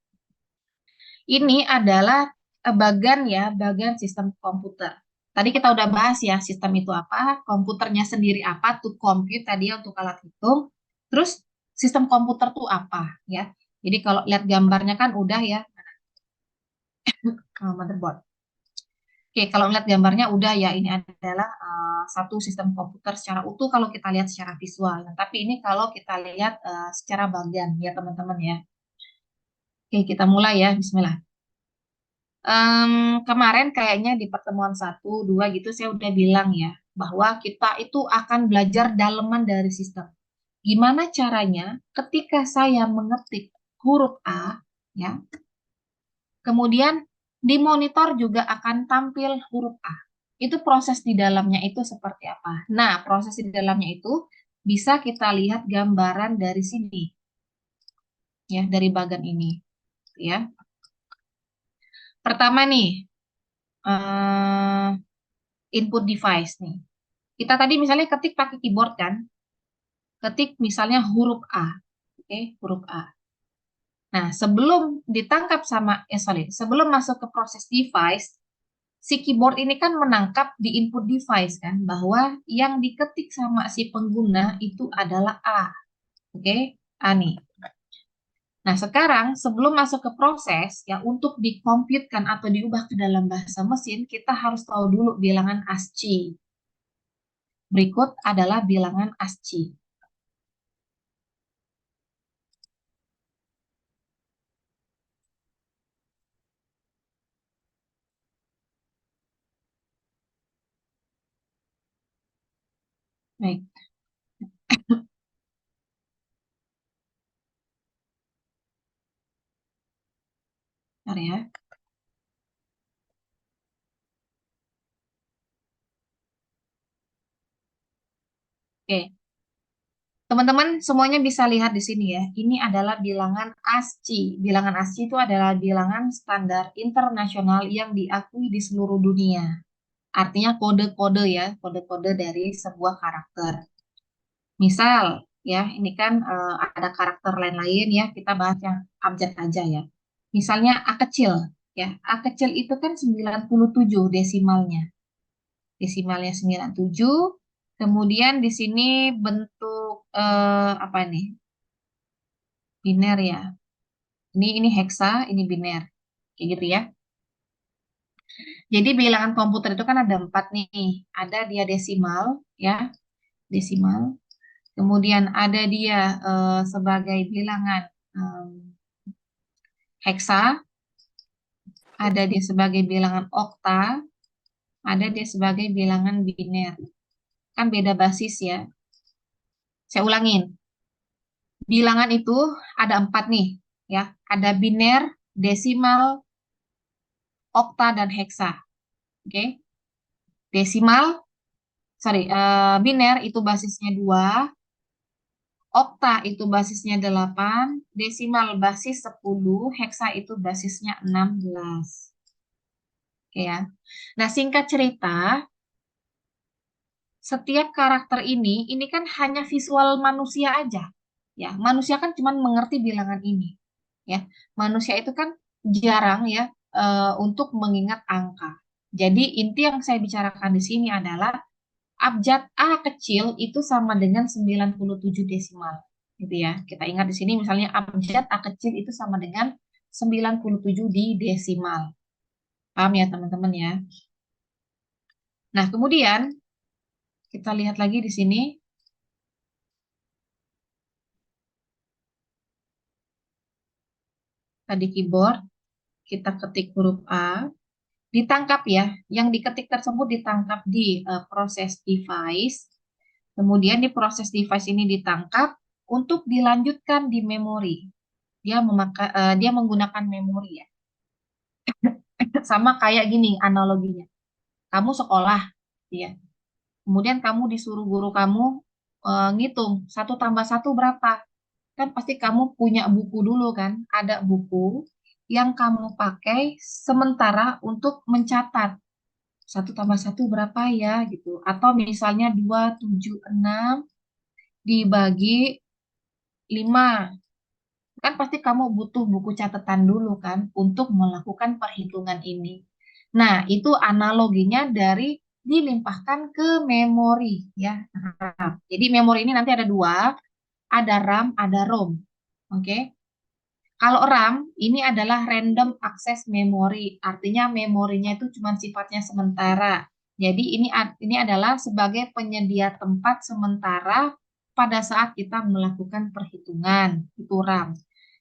ini adalah bagian sistem komputer. Tadi kita udah bahas ya, sistem itu apa, komputernya sendiri apa, to compute tadi ya, untuk alat hitung. Terus sistem komputer tuh apa ya. Jadi kalau lihat gambarnya kan udah ya, motherboard. Oke, kalau lihat gambarnya udah ya, ini adalah satu sistem komputer secara utuh kalau kita lihat secara visual. Nah, tapi ini kalau kita lihat secara bagian ya teman-teman ya. Oke, kita mulai ya, bismillah. Kemarin kayaknya di pertemuan 1, 2 gitu saya udah bilang ya, bahwa kita itu akan belajar daleman dari sistem. Gimana caranya ketika saya mengetik huruf A, ya, kemudian di monitor juga akan tampil huruf A. Itu proses di dalamnya itu seperti apa? Nah, proses di dalamnya itu bisa kita lihat gambaran dari sini, ya, dari bagian ini, ya. Pertama nih, input device nih. Kita tadi misalnya ketik pakai keyboard kan, ketik misalnya huruf A, oke, huruf A. Nah, sebelum ditangkap sebelum masuk ke proses device, si keyboard ini kan menangkap di input device kan, bahwa yang diketik sama si pengguna itu adalah A, oke, A nih. Nah, sekarang sebelum masuk ke proses, ya untuk dikomputekan atau diubah ke dalam bahasa mesin, kita harus tahu dulu bilangan ASCII. Berikut adalah bilangan ASCII. Baik. Bentar ya. Oke. Teman-teman semuanya bisa lihat di sini ya. Ini adalah bilangan ASCII. Bilangan ASCII itu adalah bilangan standar internasional yang diakui di seluruh dunia. Artinya kode-kode ya, kode-kode dari sebuah karakter. Misal ya, ini kan ada karakter lain-lain ya, kita bahas yang abjad aja ya. Misalnya A kecil ya. A kecil itu kan 97 desimalnya. Desimalnya 97. Kemudian di sini bentuk apa nih? Biner ya. Ini heksa, ini biner. Kayak gitu ya. Jadi bilangan komputer itu kan ada 4 nih. Ada dia desimal ya, desimal. Kemudian ada dia sebagai bilangan heksa, ada dia sebagai bilangan okta, ada dia sebagai bilangan biner. Kan beda basis ya. Saya ulangin. Bilangan itu ada 4 nih, ya. Ada biner, desimal, okta, dan heksa. Oke. Biner itu basisnya 2, okta itu basisnya 8, desimal basis 10, heksa itu basisnya 16. Oke ya. Nah, singkat cerita, setiap karakter ini kan hanya visual manusia aja. Ya, manusia kan cuma mengerti bilangan ini. Ya, manusia itu kan jarang ya untuk mengingat angka. Jadi inti yang saya bicarakan di sini adalah abjad A kecil itu sama dengan 97 desimal. Gitu ya. Kita ingat di sini misalnya abjad A kecil itu sama dengan 97 di desimal. Paham ya teman-teman ya? Nah, kemudian kita lihat lagi di sini. Tadi keyboard, kita ketik huruf A, ditangkap ya, yang diketik tersebut ditangkap di proses device, kemudian di proses device ini ditangkap untuk dilanjutkan di memori. Dia menggunakan memori ya. Sama kayak gini analoginya. Kamu sekolah, ya. Kemudian kamu disuruh guru kamu ngitung 1 tambah 1 berapa? Kan pasti kamu punya buku dulu kan, ada buku yang kamu pakai sementara untuk mencatat 1 tambah 1 berapa ya gitu. Atau misalnya 2, 7, 6 dibagi 5. Kan pasti kamu butuh buku catatan dulu kan untuk melakukan perhitungan ini. Nah, itu analoginya dari dilimpahkan ke memori ya. Jadi memori ini nanti ada 2, ada RAM, ada ROM. Oke. Kalau RAM ini adalah random access memory, artinya memorinya itu cuma sifatnya sementara. Jadi ini adalah sebagai penyedia tempat sementara pada saat kita melakukan perhitungan, itu RAM.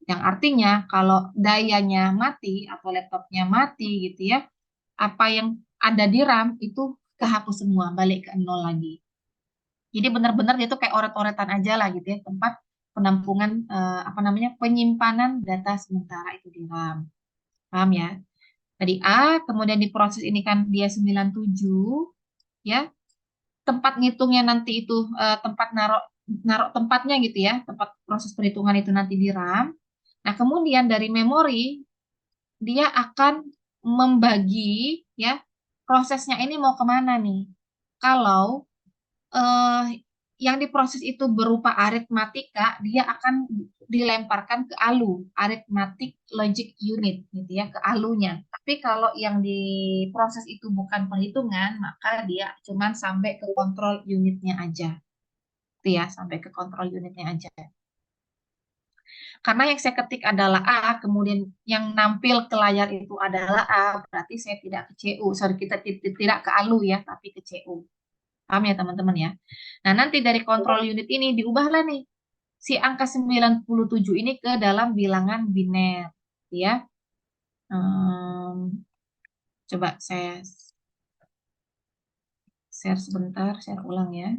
Yang artinya kalau dayanya mati atau laptopnya mati gitu ya, apa yang ada di RAM itu kehapus semua, balik ke 0 lagi. Jadi benar-benar dia tuh kayak oret-oretan aja lah gitu ya, tempat penampungan penyimpanan data sementara itu di RAM. Paham ya? Tadi A, kemudian di proses ini kan dia 97 ya. Tempat ngitungnya nanti itu tempat naruh tempatnya gitu ya, tempat proses perhitungan itu nanti di RAM. Nah, kemudian dari memori dia akan membagi ya prosesnya ini mau kemana nih. Kalau yang diproses itu berupa aritmatika, dia akan dilemparkan ke ALU, Arithmetic Logic Unit, gitu ya, ke ALU-nya. Tapi kalau yang diproses itu bukan perhitungan, maka dia cuma sampai ke kontrol unitnya aja. Gitu ya, sampai ke kontrol unitnya aja. Karena yang saya ketik adalah A, kemudian yang nampil ke layar itu adalah A, berarti saya tidak ke CU. Kita tidak ke ALU ya, tapi ke CU. Paham ya teman-teman ya? Nah, nanti dari kontrol unit ini diubahlah nih si angka 97 ini ke dalam bilangan biner, ya. Coba saya share sebentar, share ulang ya.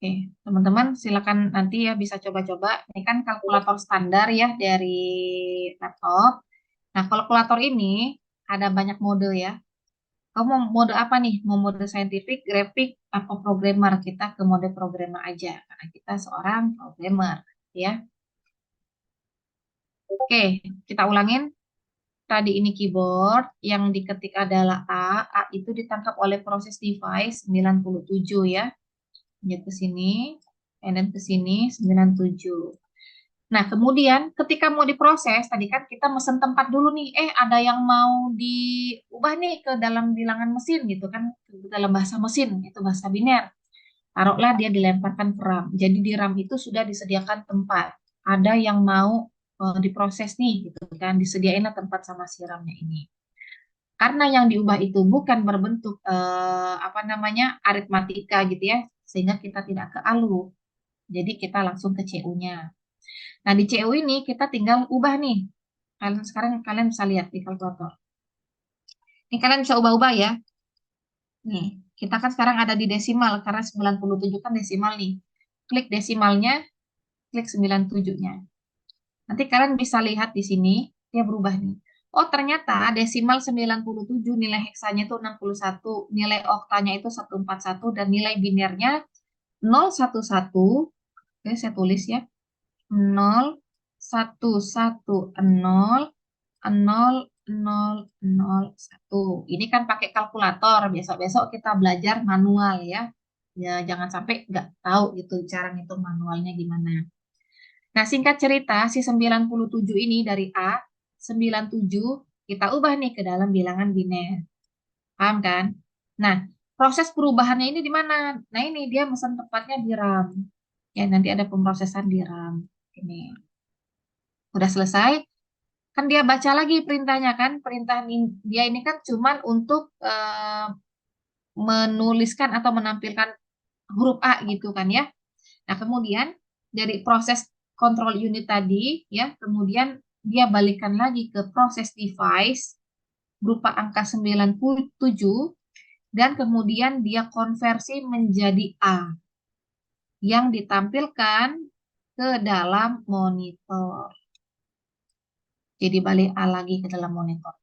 Oke, teman-teman silakan nanti ya bisa coba-coba. Ini kan kalkulator standar ya dari laptop. Nah, kalkulator ini ada banyak mode ya. Kamu mau mode apa nih? Mau mode scientific, grafik, apa programmer? Kita ke mode programmer aja, karena kita seorang programmer, ya. Oke, kita ulangin. Tadi ini keyboard, yang diketik adalah A itu ditangkap oleh proses device 97 ya. Lanjut ke sini, and then ke sini 97. Nah, kemudian ketika mau diproses, tadi kan kita mesen tempat dulu nih, ada yang mau diubah nih ke dalam bilangan mesin gitu kan, ke dalam bahasa mesin, itu bahasa biner. Taruhlah dia dilemparkan ke RAM. Jadi di RAM itu sudah disediakan tempat. Ada yang mau diproses nih gitu kan, disediainlah tempat sama si RAM-nya ini. Karena yang diubah itu bukan berbentuk aritmatika gitu ya, sehingga kita tidak ke ALU. Jadi kita langsung ke CU-nya. Nah, di CU ini kita tinggal ubah nih. Sekarang kalian bisa lihat di kalkulator. Ini kalian bisa ubah-ubah ya. Nih, kita kan sekarang ada di desimal karena 97 kan desimal nih. Klik desimalnya, klik 97-nya. Nanti kalian bisa lihat di sini, dia berubah nih. Oh, ternyata desimal 97 nilai heksanya itu 61, nilai oktanya itu 141, dan nilai binernya 011. Oke, saya tulis ya. 011000001. Ini kan pakai kalkulator. Besok-besok kita belajar manual ya. Ya, jangan sampai nggak tahu gitu cara ngitung manualnya gimana. Nah, singkat cerita, si 97 ini dari A, 97 kita ubah nih ke dalam bilangan biner. Paham kan? Nah, proses perubahannya ini di mana? Nah, ini dia mesen tepatnya di RAM. Ya, nanti ada pemrosesan di RAM. Ini. Udah selesai, kan dia baca lagi perintahnya kan. Perintah dia ini kan cuman untuk menuliskan atau menampilkan huruf A gitu kan ya. Nah, kemudian dari proses control unit tadi ya, kemudian dia balikan lagi ke proses device berupa angka 97 dan kemudian dia konversi menjadi A yang ditampilkan ke dalam monitor. Jadi balik A lagi ke dalam monitor.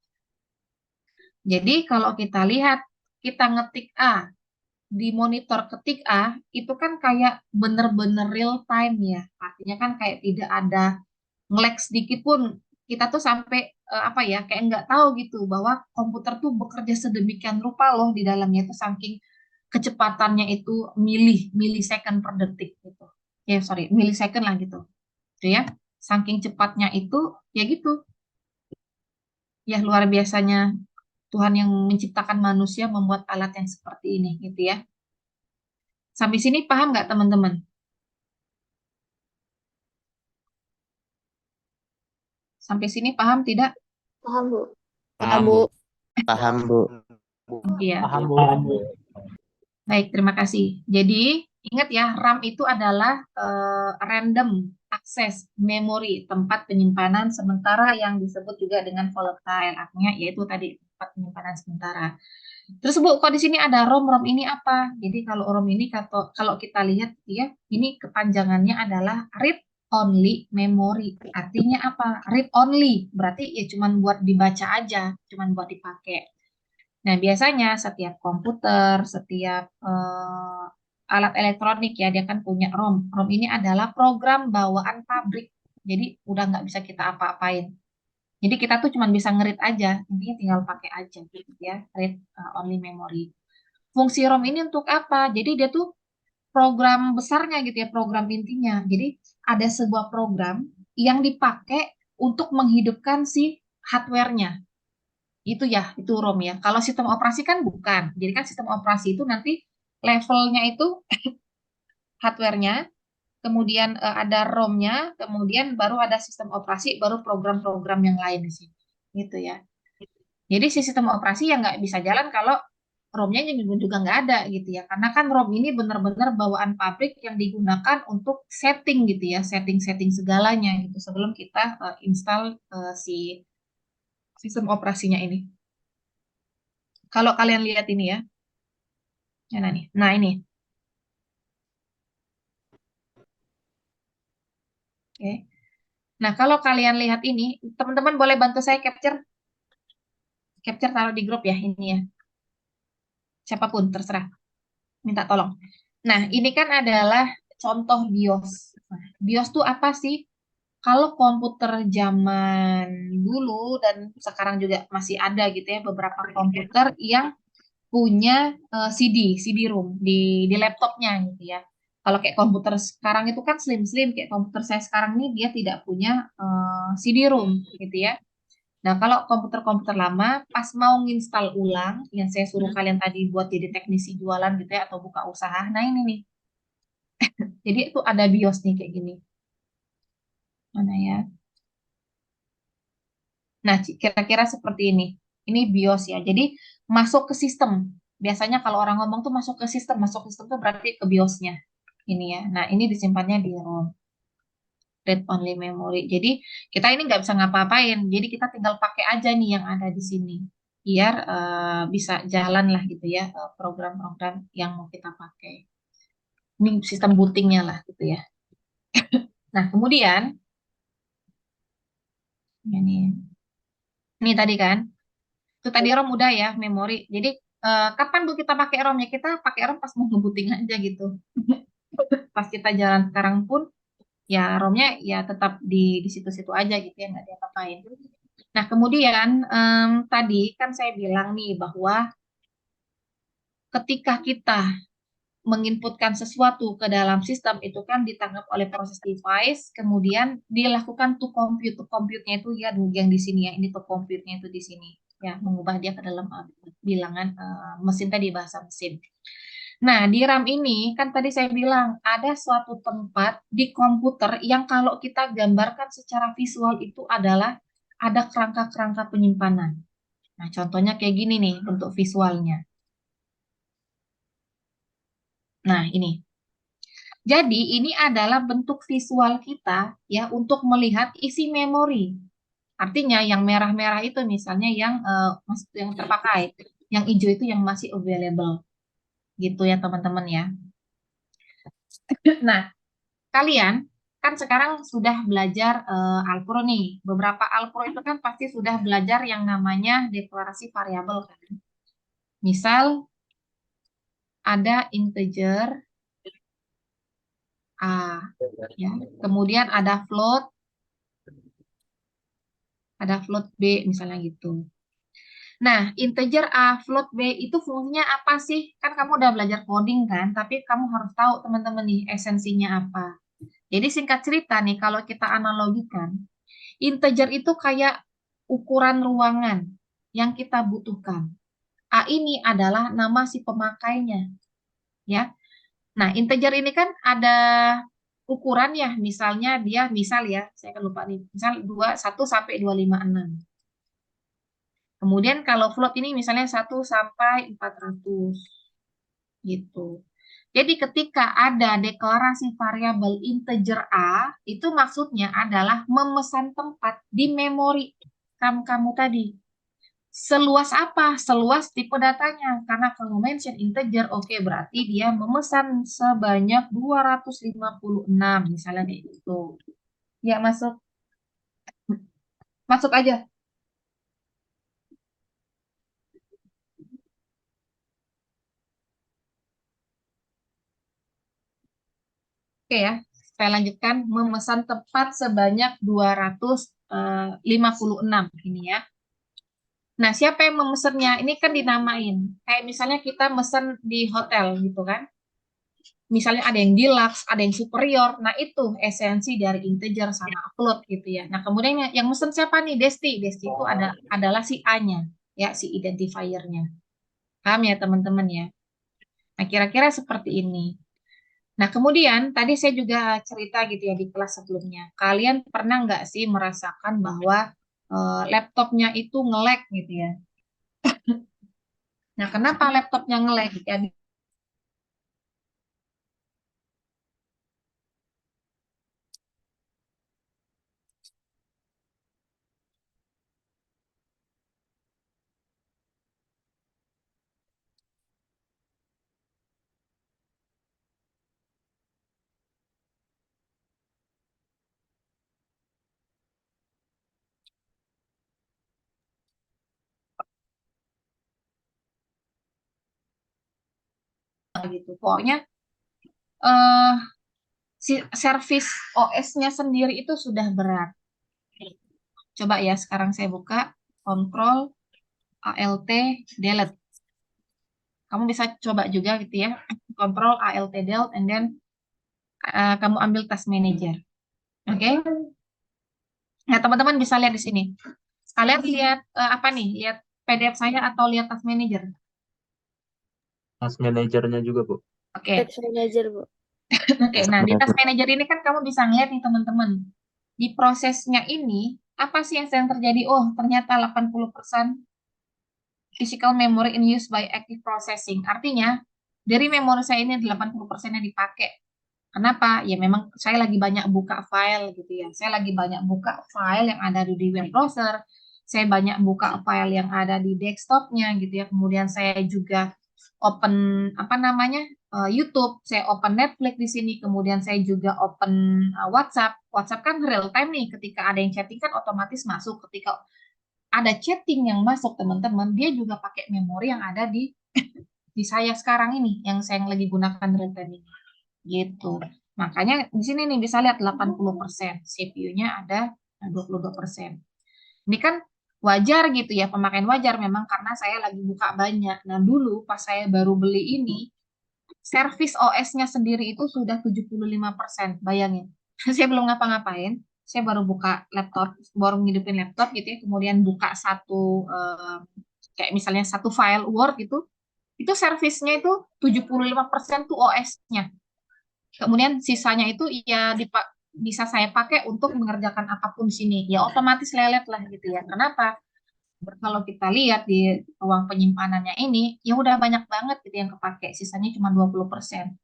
Jadi kalau kita lihat, kita ngetik A di monitor ketik A, itu kan kayak bener-bener real time ya. Artinya kan kayak tidak ada nge-lag sedikit pun. Kita tuh sampai apa ya, kayak nggak tahu gitu bahwa komputer tuh bekerja sedemikian rupa loh di dalamnya itu saking kecepatannya itu milisecond per detik gitu. Ya sorry, milisecond lah gitu. Gitu ya. Saking cepatnya itu ya gitu. Ya luar biasanya Tuhan yang menciptakan manusia membuat alat yang seperti ini gitu ya. Sampai sini paham nggak teman-teman? Sampai sini paham tidak? Paham, Bu. Paham, Bu. Paham, Bu. Iya. Paham, Bu. Baik, terima kasih. Jadi, ingat ya, RAM itu adalah random access memory, tempat penyimpanan sementara yang disebut juga dengan volatile, artinya yaitu tadi tempat penyimpanan sementara. Terus Bu, kok di sini ada ROM? ROM ini apa? Jadi kalau ROM ini kalau kita lihat ya, ini kepanjangannya adalah read only memory. Artinya apa? Read only, berarti ya cuman buat dibaca aja, cuman buat dipakai. Nah, biasanya setiap komputer, setiap alat elektronik ya, dia kan punya ROM. ROM ini adalah program bawaan pabrik. Jadi udah nggak bisa kita apa-apain. Jadi kita tuh cuma bisa ngerit aja, intinya tinggal pakai aja gitu ya, read only memory. Fungsi ROM ini untuk apa? Jadi dia tuh program besarnya gitu ya, program intinya. Jadi ada sebuah program yang dipakai untuk menghidupkan si hardware-nya. Itu ya, itu ROM ya. Kalau sistem operasi kan bukan. Jadi kan sistem operasi itu nanti levelnya itu hardware-nya, kemudian ada ROM-nya, kemudian baru ada sistem operasi, baru program-program yang lain di sini. Gitu ya. Jadi si sistem operasi yang nggak bisa jalan kalau ROM-nya juga nggak ada gitu ya. Karena kan ROM ini benar-benar bawaan pabrik yang digunakan untuk setting gitu ya, setting-setting segalanya gitu sebelum kita install si sistem operasinya ini. Kalau kalian lihat ini ya, nah nih, nah ini. Oke. Nah, kalau kalian lihat ini, teman-teman boleh bantu saya capture. Capture taruh di grup ya, ini ya. Siapapun, terserah. Minta tolong. Nah, ini kan adalah contoh BIOS. Nah, BIOS tuh apa sih? Kalau komputer zaman dulu dan sekarang juga masih ada gitu ya, beberapa komputer yang punya CD-ROM di laptopnya gitu ya. Kalau kayak komputer sekarang itu kan slim-slim, kayak komputer saya sekarang ini dia tidak punya CD-ROM gitu ya. Nah, kalau komputer-komputer lama, pas mau nginstal ulang, yang saya suruh kalian tadi buat jadi teknisi jualan gitu ya, atau buka usaha, nah ini nih. Jadi itu ada BIOS nih kayak gini. Mana ya? Nah, kira-kira seperti ini. Ini BIOS ya. Jadi masuk ke sistem. Biasanya kalau orang ngomong tuh masuk ke sistem tuh berarti ke BIOS-nya. Ini ya. Nah, ini disimpannya di ROM, read only memory. Jadi kita ini nggak bisa ngapa-apain. Jadi kita tinggal pakai aja nih yang ada di sini. Biar bisa jalan lah gitu ya program-program yang mau kita pakai. Ini sistem bootingnya lah gitu ya. Nah, kemudian ini tadi kan, itu tadi ROM udah ya, memori. Jadi kapan Bu kita pakai ROM ya? Kita pakai ROM pas mau ngebooting aja gitu. Pas kita jalan sekarang pun ya ROM-nya ya tetap di situ-situ aja gitu ya, nggak diapa-apain. Nah, kemudian tadi kan saya bilang nih bahwa ketika kita menginputkan sesuatu ke dalam sistem itu kan ditangkap oleh proses device, kemudian dilakukan to compute. To compute-nya itu ya yang di sini ya, ini to compute-nya itu di sini ya, mengubah dia ke dalam bilangan mesin tadi, bahasa mesin. Nah, di RAM ini kan tadi saya bilang ada suatu tempat di komputer yang kalau kita gambarkan secara visual itu adalah ada kerangka-kerangka penyimpanan. Nah, contohnya kayak gini nih bentuk visualnya. Nah, ini. Jadi ini adalah bentuk visual kita ya untuk melihat isi memori. Artinya yang merah-merah itu misalnya yang terpakai, yang hijau itu yang masih available. Gitu ya teman-teman ya. Nah, kalian kan sekarang sudah belajar Alpro nih. Beberapa Alpro itu kan pasti sudah belajar yang namanya deklarasi variabel kan. Misal ada integer A ya. Kemudian ada float B misalnya gitu. Nah, integer A, float B itu fungsinya apa sih? Kan kamu udah belajar coding kan, tapi kamu harus tahu teman-teman nih esensinya apa. Jadi singkat cerita nih, kalau kita analogikan, integer itu kayak ukuran ruangan yang kita butuhkan. A ini adalah nama si pemakainya, ya. Nah, integer ini kan ada ukuran ya, misalnya misal ya, saya kan lupa nih, misal 1 sampai 256. Kemudian kalau float ini misalnya 1 sampai 400 gitu. Jadi ketika ada deklarasi variabel integer A, itu maksudnya adalah memesan tempat di memori RAM kamu tadi. Seluas apa? Seluas tipe datanya. Karena kalau mention integer, oke, berarti dia memesan sebanyak 256, misalnya kayak gitu. Ya, masuk. Masuk aja. Oke ya, saya lanjutkan. Memesan tempat sebanyak 256 ini ya. Nah, siapa yang memesannya? Ini kan dinamain. Kayak misalnya kita mesen di hotel gitu kan. Misalnya ada yang deluxe, ada yang superior. Nah, itu esensi dari integer sama float gitu ya. Nah, kemudian yang mesen siapa nih? Desti. Desti itu adalah si A-nya, ya, si identifier-nya. Paham ya, teman-teman ya? Nah, kira-kira seperti ini. Nah, kemudian tadi saya juga cerita gitu ya di kelas sebelumnya. Kalian pernah nggak sih merasakan bahwa laptopnya itu nge-lag gitu ya? Nah, kenapa laptopnya nge-lag? Ya, gitu. Pokoknya eh si service OS-nya sendiri itu sudah berat. Coba ya, sekarang saya buka Control Alt Delete. Kamu bisa coba juga gitu ya. Control Alt Delete and then kamu ambil Task Manager. Oke? Nah, teman-teman bisa lihat di sini. Kalian lihat apa nih? Lihat PDF saya atau lihat Task Manager? Task manajernya juga, Bu. Oke. Task Manager, Bu. Oke, nah di Task Manager ini kan kamu bisa ngeliat nih teman-teman. Di prosesnya ini, apa sih yang sedang terjadi? Oh, ternyata 80% physical memory in use by active processing. Artinya, dari memori saya ini 80%-nya dipakai. Kenapa? Ya memang saya lagi banyak buka file gitu ya. Saya lagi banyak buka file yang ada di web browser. Saya banyak buka file yang ada di desktopnya gitu ya. Kemudian saya juga open apa namanya YouTube, saya open Netflix di sini. Kemudian saya juga open WhatsApp. WhatsApp kan real time nih. Ketika ada yang chatting kan otomatis masuk. Ketika ada chatting yang masuk teman-teman, dia juga pakai memori yang ada di di saya sekarang ini, yang saya lagi gunakan real time ini. Gitu. Makanya di sini nih bisa lihat 80%, CPU-nya ada 22%. Ini kan wajar gitu ya, pemakaian wajar memang karena saya lagi buka banyak. Nah, dulu pas saya baru beli ini, servis OS-nya sendiri itu sudah 75%, bayangin. Saya belum ngapa-ngapain, saya baru buka laptop, baru ngidupin laptop gitu ya, kemudian buka satu kayak misalnya satu file Word gitu, itu servisnya itu 75% tuh OS-nya. Kemudian sisanya itu ya bisa saya pakai untuk mengerjakan apapun di sini. Ya otomatis lelet lah gitu ya. Kenapa? Kalau kita lihat di ruang penyimpanannya ini, ya udah banyak banget gitu yang kepake. Sisanya cuma 20%.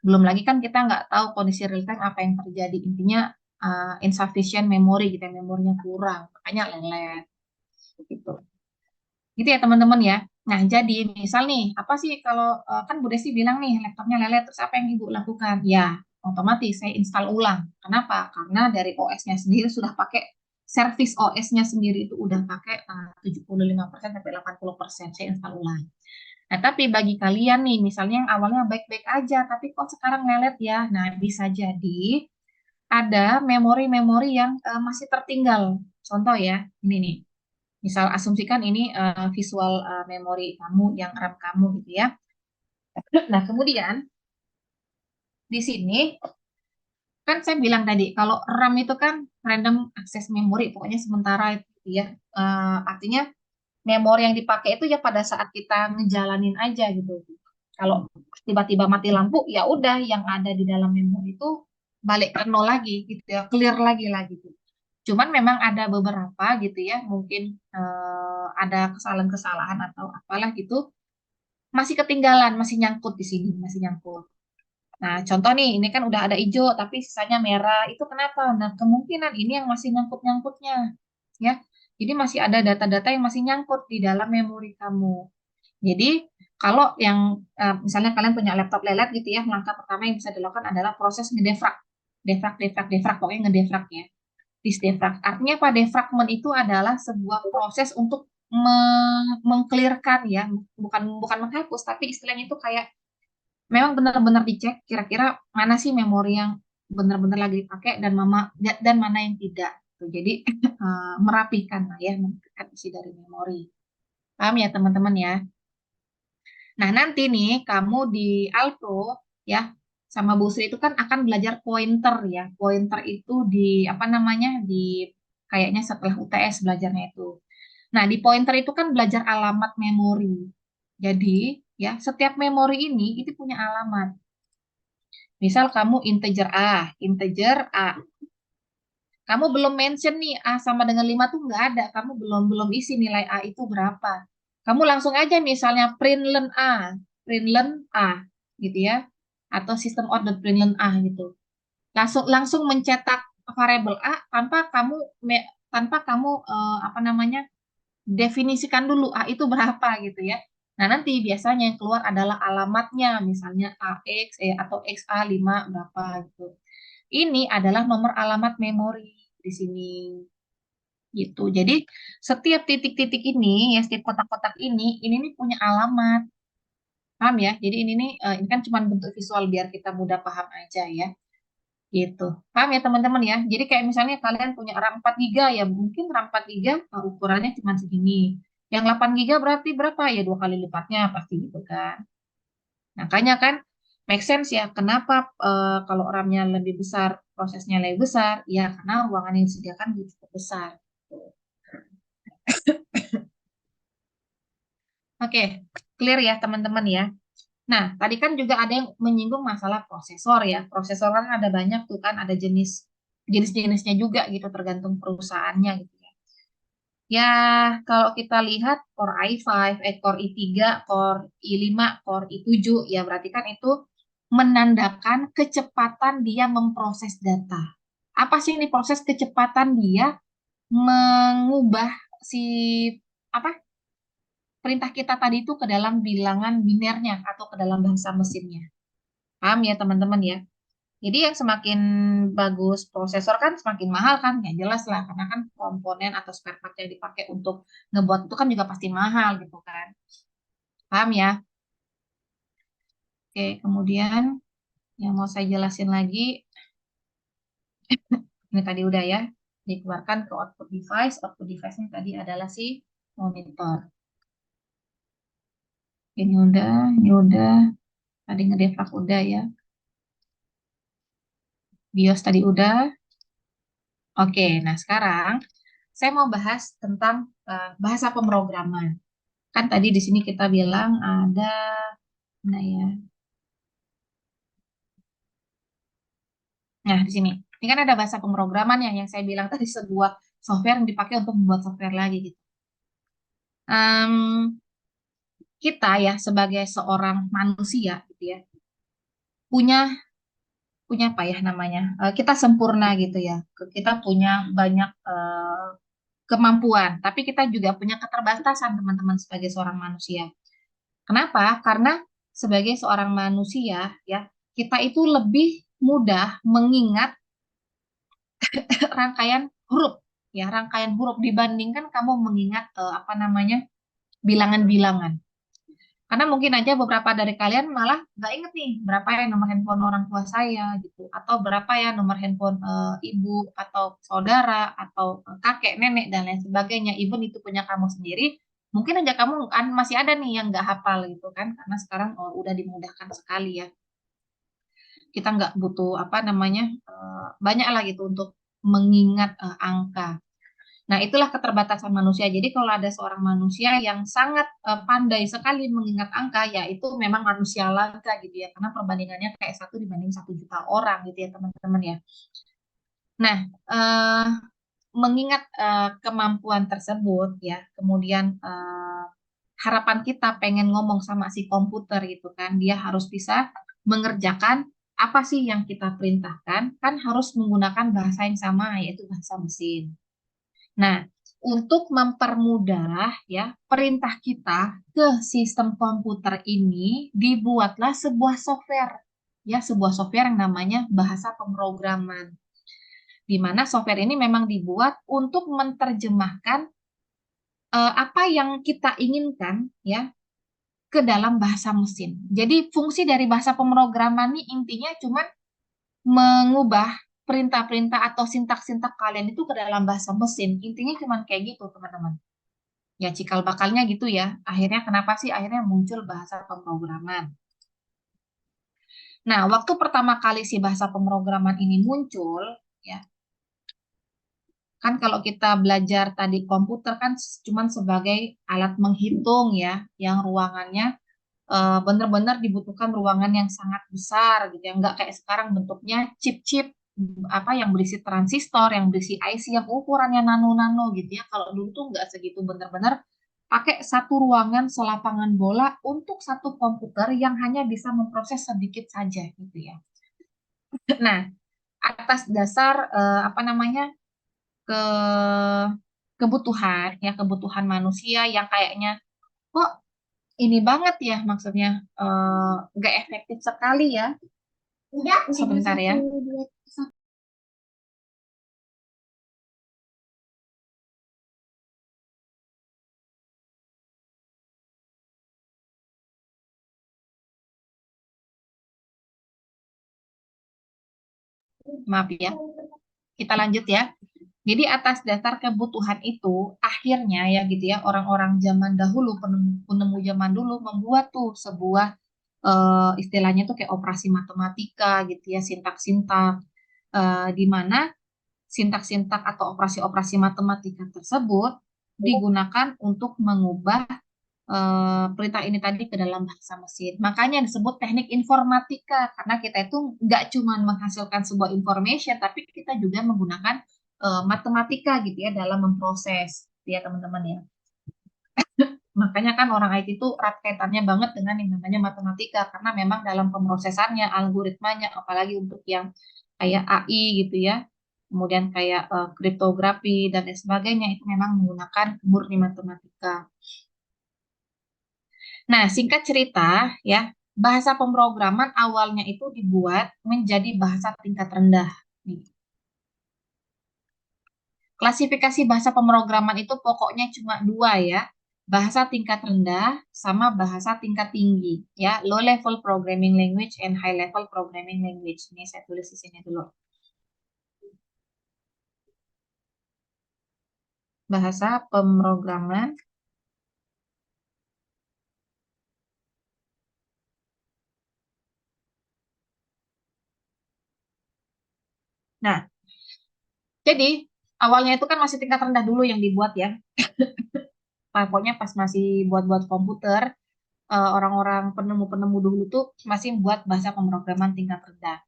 Belum lagi kan kita nggak tahu kondisi real time apa yang terjadi. Intinya insufficient memory gitu ya, memorinya kurang. Makanya lelet. Gitu. Gitu ya teman-teman ya. Nah, jadi misal nih, apa sih kalau kan Bu Desi bilang nih laptopnya lelet, terus apa yang Ibu lakukan? Ya, otomatis saya install ulang. Kenapa? Karena dari OS-nya sendiri sudah pakai servis OS-nya sendiri itu udah pakai 75% sampai 80%. Saya install ulang. Nah, tapi bagi kalian nih, misalnya yang awalnya baik-baik aja, tapi kok sekarang lelet ya? Nah, bisa jadi ada memori-memori yang masih tertinggal. Contoh ya, ini nih. Misal asumsikan ini visual memori kamu yang RAM kamu gitu ya. Nah, kemudian di sini kan saya bilang tadi kalau RAM itu kan random access memory, pokoknya sementara itu ya. Artinya memori yang dipakai itu ya pada saat kita ngejalanin aja gitu. Kalau tiba-tiba mati lampu, ya udah yang ada di dalam memori itu balik ke nol lagi gitu ya, clear lagi lah gitu. Cuman memang ada beberapa gitu ya, mungkin ada kesalahan-kesalahan atau apalah gitu, masih ketinggalan, masih nyangkut di sini, masih nyangkut. Nah, contoh nih, ini kan udah ada hijau, tapi sisanya merah. Itu kenapa? Nah, kemungkinan ini yang masih nyangkut-nyangkutnya, ya. Jadi masih ada data-data yang masih nyangkut di dalam memori kamu. Jadi, kalau yang misalnya kalian punya laptop lelet gitu ya, langkah pertama yang bisa dilakukan adalah proses ngedefrag. Defrag, pokoknya ngedefrag ya. Disdefrag. Artinya apa? Defragment itu adalah sebuah proses untuk mengclearkan ya, bukan bukan menghapus, tapi istilahnya itu kayak memang benar-benar dicek kira-kira mana sih memori yang benar-benar lagi dipakai dan mana yang tidak. Jadi merapikan lah ya, merapikan isi dari memori. Paham ya teman-teman ya? Nah, nanti nih kamu di Alpro ya sama Bu Sri itu kan akan belajar pointer ya. Pointer itu di apa namanya? Di kayaknya setelah UTS belajarnya itu. Nah, di pointer itu kan belajar alamat memori. Jadi, ya, setiap memori ini itu punya alamat. Misal kamu integer A. Kamu belum mention nih A sama dengan 5 tuh nggak ada. Kamu belum isi nilai A itu berapa. Kamu langsung aja misalnya println A gitu ya. Atau sistem order println A gitu. Langsung mencetak variabel A tanpa kamu apa namanya definisikan dulu A itu berapa gitu ya. Nah, nanti biasanya yang keluar adalah alamatnya, misalnya AX atau XA5 berapa gitu. Ini adalah nomor alamat memori di sini gitu. Jadi setiap titik-titik ini, ya setiap kotak-kotak ini nih punya alamat. Paham ya? Jadi ini kan cuma bentuk visual biar kita mudah paham aja ya. Gitu. Paham ya teman-teman ya? Jadi kayak misalnya kalian punya RAM 4 GB ya, mungkin RAM 4 GB ukurannya cuma segini. Yang 8 GB berarti berapa? Ya 2 kali lipatnya pasti gitu kan. Makanya kan make sense ya kenapa kalau RAM-nya lebih besar, prosesnya lebih besar? Ya karena ruangan yang disediakan cukup besar. Oke, clear ya teman-teman ya. Nah, tadi kan juga ada yang menyinggung masalah prosesor ya. Prosesor kan ada banyak tuh kan, ada jenis-jenisnya juga gitu tergantung perusahaannya gitu ya. Ya, kalau kita lihat Core i5, Core i3, Core i5, Core i7, ya berarti kan itu menandakan kecepatan dia memproses data. Apa sih ini proses kecepatan dia mengubah si apa perintah kita tadi itu ke dalam bilangan binernya atau ke dalam bahasa mesinnya. Paham ya teman-teman ya? Jadi yang semakin bagus prosesor kan semakin mahal kan? Ya jelas lah, karena kan komponen atau spare part yang dipakai untuk ngebuat itu kan juga pasti mahal gitu kan. Paham ya? Oke, kemudian yang mau saya jelasin lagi, ini tadi udah ya, dikeluarkan ke output device. Output device-nya tadi adalah si monitor. Ini udah, tadi ngedevlog udah ya. BIOS tadi udah. Oke, nah sekarang saya mau bahas tentang bahasa pemrograman. Kan tadi di sini kita bilang ada, nah ya, nah di sini. Ini kan ada bahasa pemrograman yang saya bilang tadi sebuah software yang dipakai untuk membuat software lagi gitu. Em, kita ya sebagai seorang manusia gitu ya, punya punya apa ya namanya? Kita sempurna gitu ya. Kita punya banyak kemampuan, tapi kita juga punya keterbatasan teman-teman sebagai seorang manusia. Kenapa? Karena sebagai seorang manusia ya, kita itu lebih mudah mengingat rangkaian huruf ya, rangkaian huruf dibandingkan kamu mengingat apa namanya? Bilangan-bilangan. Karena mungkin aja beberapa dari kalian malah nggak inget nih berapa ya nomor handphone orang tua saya gitu, atau berapa ya nomor handphone ibu atau saudara atau kakek nenek dan lain sebagainya. Even itu punya kamu sendiri, mungkin aja kamu kan masih ada nih yang nggak hafal gitu kan, karena sekarang udah dimudahkan sekali ya. Kita nggak butuh apa namanya banyak lah gitu untuk mengingat angka. Nah, itulah keterbatasan manusia. Jadi kalau ada seorang manusia yang sangat pandai sekali mengingat angka, ya itu memang manusia langka gitu ya. Karena perbandingannya kayak 1 dibanding 1 juta orang gitu ya teman-teman ya. Nah, mengingat kemampuan tersebut ya, kemudian harapan kita pengen ngomong sama si komputer gitu kan, dia harus bisa mengerjakan apa sih yang kita perintahkan, kan harus menggunakan bahasa yang sama, yaitu bahasa mesin. Nah, untuk mempermudah ya perintah kita ke sistem komputer ini dibuatlah sebuah software ya, sebuah software yang namanya bahasa pemrograman. Di mana software ini memang dibuat untuk menerjemahkan apa yang kita inginkan ya ke dalam bahasa mesin. Jadi fungsi dari bahasa pemrograman ini intinya cuma mengubah perintah-perintah atau sintak-sintak kalian itu ke dalam bahasa mesin. Intinya cuma kayak gitu, teman-teman. Ya, cikal bakalnya gitu ya. Akhirnya kenapa sih akhirnya muncul bahasa pemrograman? Nah, waktu pertama kali si bahasa pemrograman ini muncul, ya, kan kalau kita belajar tadi komputer kan cuma sebagai alat menghitung ya, yang ruangannya benar-benar dibutuhkan ruangan yang sangat besar gitu ya, nggak kayak sekarang bentuknya chip-chip apa yang berisi transistor, yang berisi IC yang ukurannya nano-nano gitu ya. Kalau dulu tuh nggak segitu, benar-benar pakai satu ruangan selapangan bola untuk satu komputer yang hanya bisa memproses sedikit saja gitu ya. Nah, atas dasar apa namanya ke kebutuhan ya, kebutuhan manusia yang kayaknya kok ini banget ya, maksudnya nggak efektif sekali ya. Sebentar ya. Maaf ya. Kita lanjut ya. Jadi atas dasar kebutuhan itu, akhirnya ya gitu ya, orang-orang zaman dahulu, penemu zaman dulu membuat tuh sebuah istilahnya tuh kayak operasi matematika gitu ya, sintak-sintak, di mana sintak-sintak atau operasi-operasi matematika tersebut digunakan untuk mengubah perintah ini tadi ke dalam bahasa mesin. Makanya disebut teknik informatika, karena kita itu nggak cuma menghasilkan sebuah information, tapi kita juga menggunakan matematika gitu ya dalam memproses. ya teman-teman ya. Makanya kan orang IT itu erat kaitannya banget dengan yang namanya matematika, karena memang dalam pemrosesannya, algoritmanya, apalagi untuk yang kayak AI gitu ya, kemudian kayak kriptografi dan lain sebagainya, itu memang menggunakan murni matematika. Nah, singkat cerita ya, bahasa pemrograman awalnya itu dibuat menjadi bahasa tingkat rendah. Nih. Klasifikasi bahasa pemrograman itu pokoknya cuma dua ya, bahasa tingkat rendah sama bahasa tingkat tinggi ya, low level programming language and high level programming language. Ini saya tulis di sini dulu. Bahasa pemrograman nah, jadi awalnya itu kan masih tingkat rendah dulu yang dibuat ya. Pokoknya pas masih buat-buat komputer, orang-orang penemu-penemu dulu tuh masih buat bahasa pemrograman tingkat rendah.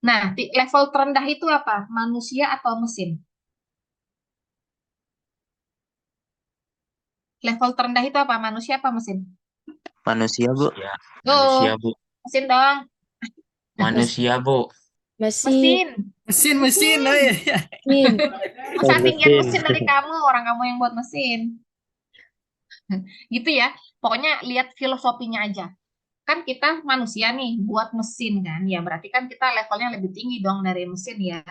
Nah, level terendah itu apa? Manusia atau mesin? Level terendah itu apa? Manusia apa mesin? Manusia, Bu. Ya, Go, manusia, Bu. mesin dong. Manusia, Bu. Mesin. Mesin, oh Mesin. iya. Mesin. Masa tinggian Mesin. mesin dari kamu, orang kamu yang buat mesin. Gitu ya. Pokoknya lihat filosofinya aja. Kan kita manusia nih buat mesin kan. Ya berarti kan kita levelnya lebih tinggi dong dari mesin ya.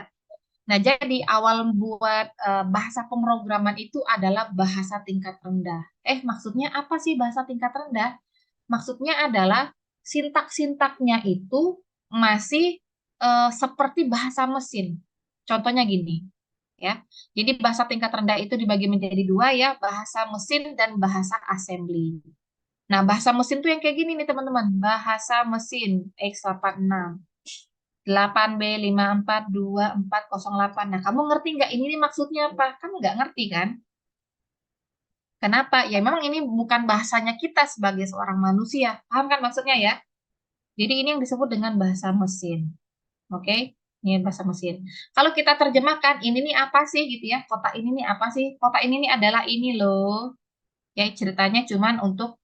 Nah, jadi awal buat bahasa pemrograman itu adalah bahasa tingkat rendah. Maksudnya apa sih bahasa tingkat rendah? Maksudnya adalah sintak-sintaknya itu masih seperti bahasa mesin. Contohnya gini, ya. Jadi bahasa tingkat rendah itu dibagi menjadi dua ya, bahasa mesin dan bahasa assembly. Nah, bahasa mesin tuh yang kayak gini nih teman-teman, bahasa mesin X86. 8B5424408. Nah, kamu ngerti nggak ini nih maksudnya apa? Kamu nggak ngerti kan? Kenapa? Ya memang ini bukan bahasanya kita sebagai seorang manusia. Paham kan maksudnya ya? Jadi ini yang disebut dengan bahasa mesin. Oke? Ini bahasa mesin. Kalau kita terjemahkan, ini nih apa sih gitu ya? Kotak ini nih apa sih? Kotak ini nih adalah ini loh. Ya, ceritanya cuman untuk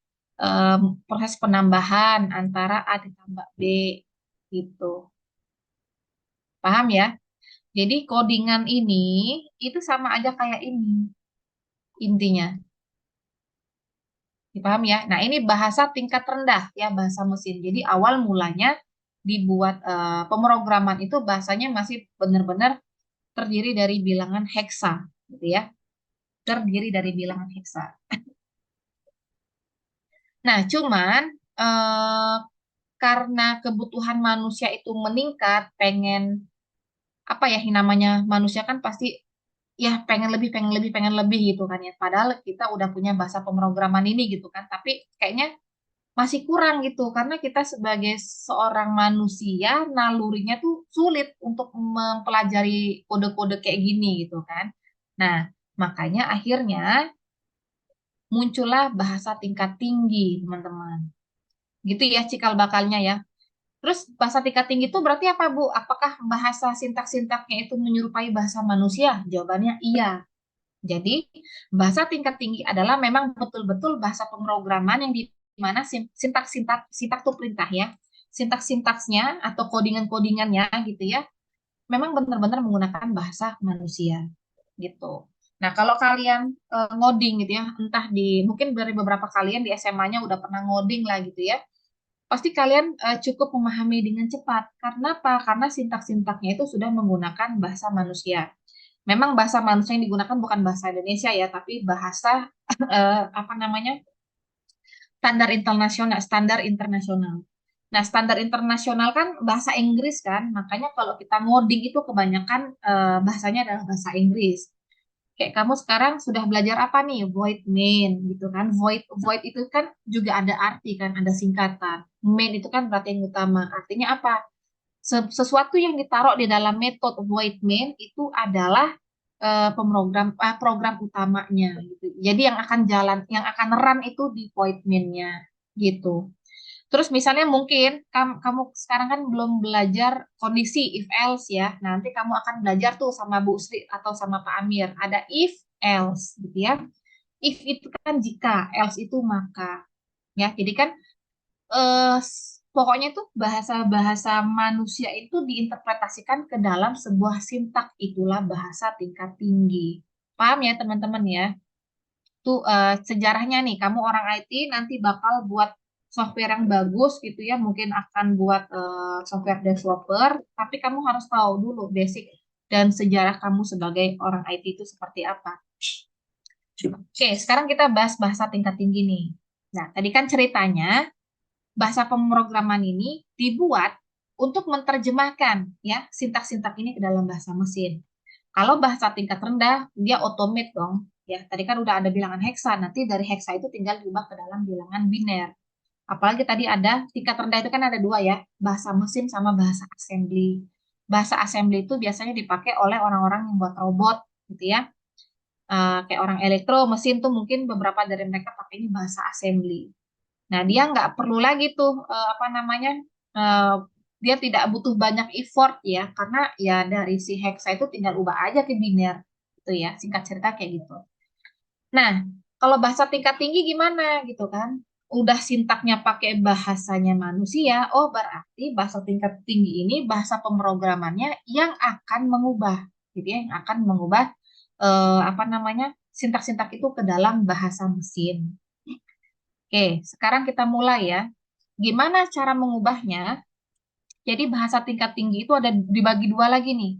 proses penambahan antara A ditambah B gitu. Paham ya? Jadi codingan ini itu sama aja kayak ini intinya. Dipaham ya? Nah, ini bahasa tingkat rendah ya, bahasa mesin. Jadi awal mulanya dibuat pemrograman itu bahasanya masih benar-benar terdiri dari bilangan heksa gitu ya. Terdiri dari bilangan heksa. Nah, cuman karena kebutuhan manusia itu meningkat, pengen apa ya yang namanya manusia kan pasti ya pengen lebih gitu kan ya. Padahal kita udah punya bahasa pemrograman ini gitu kan, tapi kayaknya masih kurang gitu karena kita sebagai seorang manusia nalurinya tuh sulit untuk mempelajari kode-kode kayak gini gitu kan. Nah, makanya akhirnya muncullah bahasa tingkat tinggi, teman-teman. Gitu ya cikal bakalnya ya. Terus bahasa tingkat tinggi itu berarti apa, Bu? Apakah bahasa sintak-sintaknya itu menyerupai bahasa manusia? Jawabannya iya. Jadi, bahasa tingkat tinggi adalah memang betul-betul bahasa pemrograman yang di mana sintak itu perintah ya. Sintak-sintaksnya atau codingan-codingannya gitu ya, memang benar-benar menggunakan bahasa manusia gitu. Nah, kalau kalian ngoding gitu ya, entah mungkin dari beberapa kalian di SMA-nya udah pernah ngoding lah gitu ya, pasti kalian cukup memahami dengan cepat. Karena apa? Karena sintak-sintaknya itu sudah menggunakan bahasa manusia. Memang bahasa manusia yang digunakan bukan bahasa Indonesia ya, tapi bahasa apa namanya? Standar internasional. Nah, standar internasional kan bahasa Inggris kan, makanya kalau kita ngoding itu kebanyakan bahasanya adalah bahasa Inggris. Kayak kamu sekarang sudah belajar apa nih? Void main gitu kan. Void itu kan juga ada arti kan, ada singkatan. Main itu kan berarti yang utama. Artinya apa? Sesuatu yang ditaruh di dalam metode void main itu adalah program utamanya gitu. Jadi yang akan run itu di void main-nya gitu. Terus misalnya mungkin kamu sekarang kan belum belajar kondisi if else ya. Nanti kamu akan belajar tuh sama Bu Sri atau sama Pak Amir. Ada if else gitu ya. If itu kan jika, else itu maka. Ya, jadi kan pokoknya tuh bahasa-bahasa manusia itu diinterpretasikan ke dalam sebuah sintak. Itulah bahasa tingkat tinggi. Paham ya teman-teman ya? Tuh sejarahnya nih, kamu orang IT nanti bakal buat software yang bagus gitu ya, mungkin akan buat software developer, tapi kamu harus tahu dulu basic dan sejarah kamu sebagai orang IT itu seperti apa. Oke, sekarang kita bahas bahasa tingkat tinggi nih. Nah, tadi kan ceritanya bahasa pemrograman ini dibuat untuk menerjemahkan ya sintak-sintak ini ke dalam bahasa mesin. Kalau bahasa tingkat rendah, dia automate dong. Ya, tadi kan udah ada bilangan heksa, nanti dari heksa itu tinggal diubah ke dalam bilangan biner. Apalagi tadi ada tingkat rendah itu kan ada dua ya, bahasa mesin sama bahasa assembly. Bahasa assembly itu biasanya dipakai oleh orang-orang yang buat robot, gitu ya. Kayak orang elektro, mesin tuh mungkin beberapa dari mereka pakainya bahasa assembly. Nah, dia nggak perlu lagi tuh apa namanya, eh, dia tidak butuh banyak effort ya, karena ya dari si hexa itu tinggal ubah aja ke biner, gitu ya, singkat cerita kayak gitu. Nah, kalau bahasa tingkat tinggi gimana gitu kan? Udah sintaknya pakai bahasanya manusia, oh berarti bahasa tingkat tinggi ini bahasa pemrogramannya yang akan mengubah, gitu ya, yang akan mengubah apa namanya sintak-sintak itu ke dalam bahasa mesin. Oke, sekarang kita mulai ya. Gimana cara mengubahnya? Jadi bahasa tingkat tinggi itu ada dibagi dua lagi nih.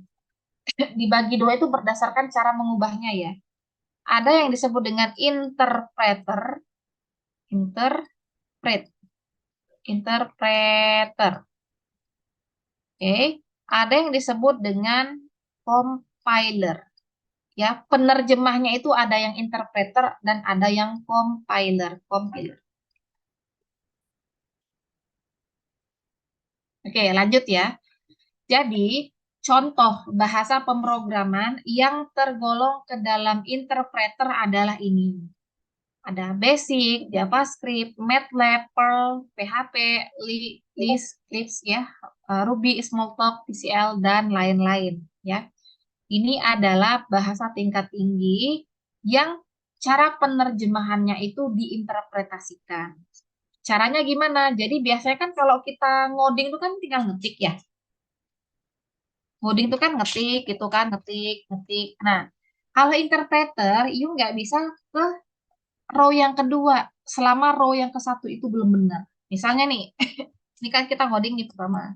Dibagi dua itu berdasarkan cara mengubahnya ya. Ada yang disebut dengan interpreter, interpret, interpreter. Oke, ada yang disebut dengan compiler. Ya, penerjemahnya itu ada yang interpreter dan ada yang compiler, compiler. Oke, lanjut ya. Jadi, contoh bahasa pemrograman yang tergolong ke dalam interpreter adalah ini. Ada Basic, JavaScript, MATLAB, Perl, PHP, Lisp, ya, Ruby, Smalltalk, TCL, dan lain-lain. Ya, ini adalah bahasa tingkat tinggi yang cara penerjemahannya itu diinterpretasikan. Caranya gimana? Jadi biasanya kan kalau kita ngoding itu kan tinggal ngetik ya. Ngoding itu kan ngetik gitu kan, ngetik, ngetik. Nah, kalau interpreter, you nggak bisa ke row yang kedua selama row yang ke satu itu belum benar. Misalnya nih, ini kan kita ngoding di pertama.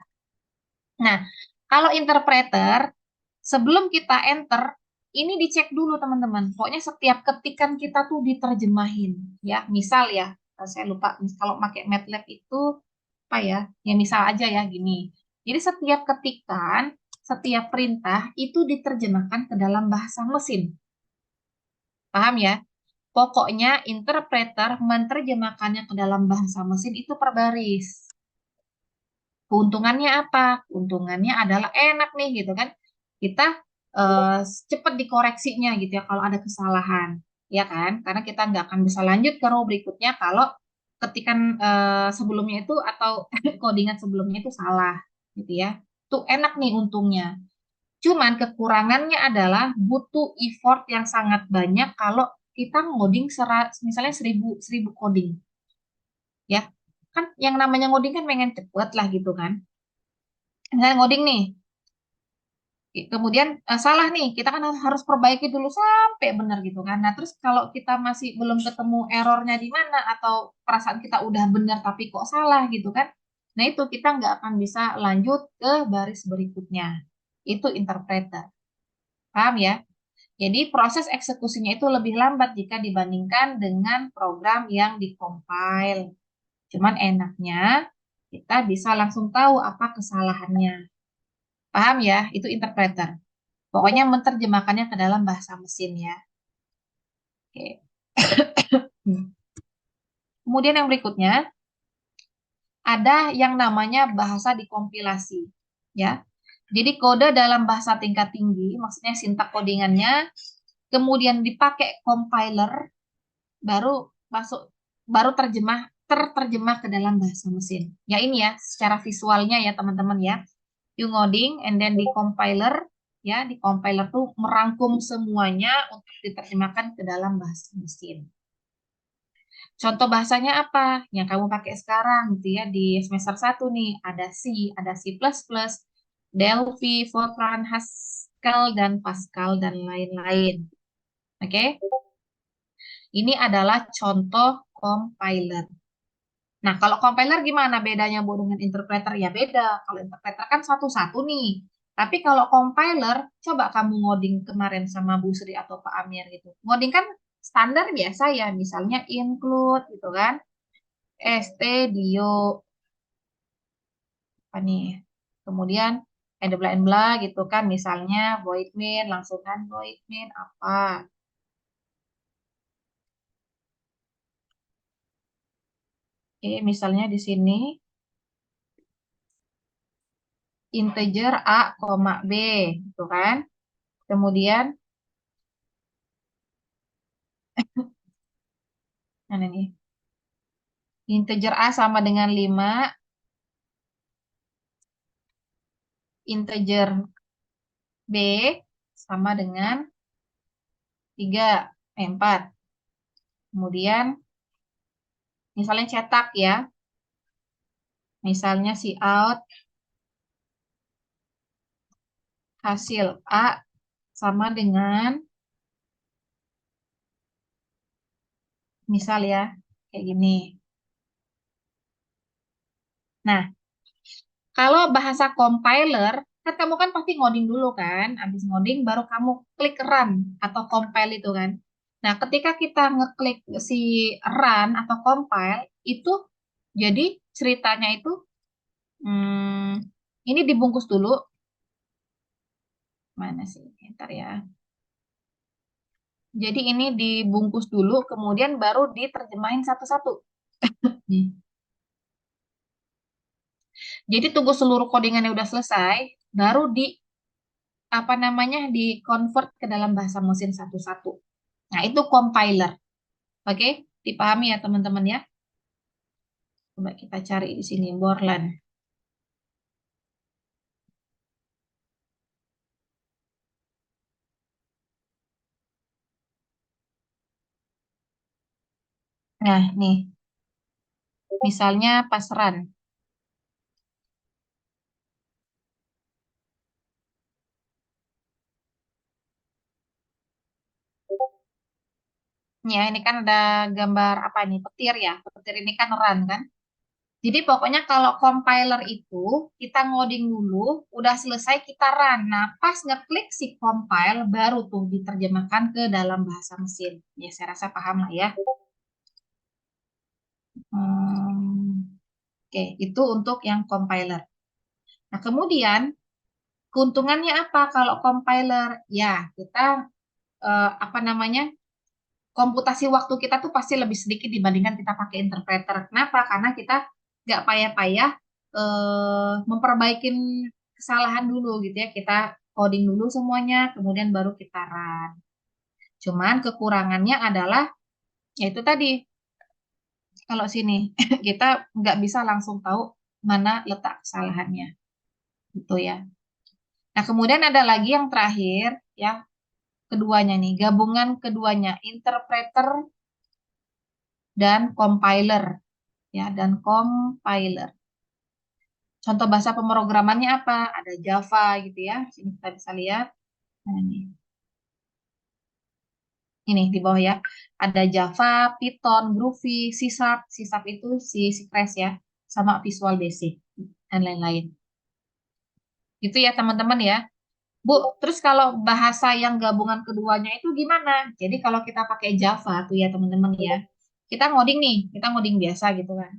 Nah, kalau interpreter, sebelum kita enter, ini dicek dulu teman-teman. Pokoknya setiap ketikan kita tuh diterjemahin. Ya, misal ya, saya lupa, kalau pakai MATLAB itu, apa ya, ya misal aja ya gini. Jadi setiap ketikan, setiap perintah itu diterjemahkan ke dalam bahasa mesin. Paham ya? Pokoknya interpreter menerjemahkannya ke dalam bahasa mesin itu per baris. Keuntungannya apa? Keuntungannya adalah enak nih gitu kan. Kita cepat dikoreksinya gitu ya kalau ada kesalahan. Ya kan? Karena kita nggak akan bisa lanjut ke row berikutnya kalau ketikan sebelumnya itu atau codingan sebelumnya itu salah gitu ya. Tuh enak nih untungnya. Cuman kekurangannya adalah butuh effort yang sangat banyak kalau kita ngoding misalnya 1000 coding. Ya, kan yang namanya ngoding kan pengen cepet lah gitu kan. Misalnya ngoding nih, kemudian salah nih, kita kan harus perbaiki dulu sampai benar gitu kan. Nah, terus kalau kita masih belum ketemu errornya di mana atau perasaan kita udah benar tapi kok salah gitu kan. Nah, itu kita nggak akan bisa lanjut ke baris berikutnya. Itu interpreter. Paham ya? Jadi proses eksekusinya itu lebih lambat jika dibandingkan dengan program yang dikompil. Cuman enaknya kita bisa langsung tahu apa kesalahannya. Paham ya? Itu interpreter. Pokoknya menerjemahkannya ke dalam bahasa mesin ya. Oke. Kemudian yang berikutnya ada yang namanya bahasa dikompilasi. Ya. Jadi kode dalam bahasa tingkat tinggi, maksudnya sintak codingannya, kemudian dipakai compiler, baru masuk, baru terterjemah ke dalam bahasa mesin. Ya ini ya, secara visualnya ya teman-teman ya. You ngoding, and then di compiler, ya di compiler tuh merangkum semuanya untuk diterjemahkan ke dalam bahasa mesin. Contoh bahasanya apa? Yang kamu pakai sekarang gitu ya di semester 1 nih, ada C, ada C++, Delphi, Fortran, Haskell, dan Pascal, dan lain-lain. Oke? Ini adalah contoh compiler. Nah, kalau compiler gimana bedanya Bu dengan interpreter? Ya beda. Kalau interpreter kan satu-satu nih. Tapi kalau compiler, coba kamu ngoding kemarin sama Bu Sri atau Pak Amir gitu. Ngoding kan standar biasa ya, misalnya include gitu kan. Dio apa nih? Kemudian and bla gitu kan, misalnya void main, langsung kan void main apa. Oke, misalnya di sini integer A, B, gitu kan. Kemudian, mana nih? Integer A sama dengan 5, integer B sama dengan 4. Kemudian, misalnya cetak ya. Misalnya si out hasil A sama dengan, misal ya, kayak gini. Nah, kalau bahasa compiler, kan kamu kan pasti ngoding dulu kan. Habis ngoding baru kamu klik run atau compile itu kan. Nah, ketika kita ngeklik si run atau compile, itu jadi ceritanya itu ini dibungkus dulu. Mana sih? Ntar ya. Jadi ini dibungkus dulu, kemudian baru diterjemahin satu-satu. Nih. Jadi tunggu seluruh codingannya udah selesai, baru di apa namanya di convert ke dalam bahasa mesin satu-satu. Nah, itu compiler. Oke, dipahami ya teman-teman ya. Coba kita cari di sini Borland. Nah, nih. Misalnya pas run. Ya, ini kan ada gambar apa nih? Petir ya. Petir ini kan run kan. Jadi pokoknya kalau compiler itu kita ngoding dulu, udah selesai kita run. Nah, pas ngeklik si compile baru tuh diterjemahkan ke dalam bahasa mesin. Ya, saya rasa paham lah ya. Oke, itu untuk yang compiler. Nah, kemudian keuntungannya apa kalau compiler? Ya, kita apa namanya? Komputasi waktu kita tuh pasti lebih sedikit dibandingkan kita pakai interpreter. Kenapa? Karena kita nggak payah-payah memperbaikin kesalahan dulu gitu ya. Kita coding dulu semuanya, kemudian baru kita run. Cuman kekurangannya adalah yaitu tadi kalau sini kita nggak bisa langsung tahu mana letak kesalahannya, gitu ya. Nah kemudian ada lagi yang terakhir ya keduanya nih, gabungan keduanya, interpreter dan compiler ya, dan compiler. Contoh bahasa pemrogramannya apa? Ada Java gitu ya. Sini kita bisa lihat. Nah, ini di bawah ya. Ada Java, Python, Groovy, C Sharp. C Sharp itu C Crash ya, sama Visual Basic dan lain-lain. Gitu ya teman-teman ya. Bu, terus kalau bahasa yang gabungan keduanya itu gimana? Jadi kalau kita pakai Java tuh ya teman-teman ya, kita ngoding nih, kita ngoding biasa gitu kan.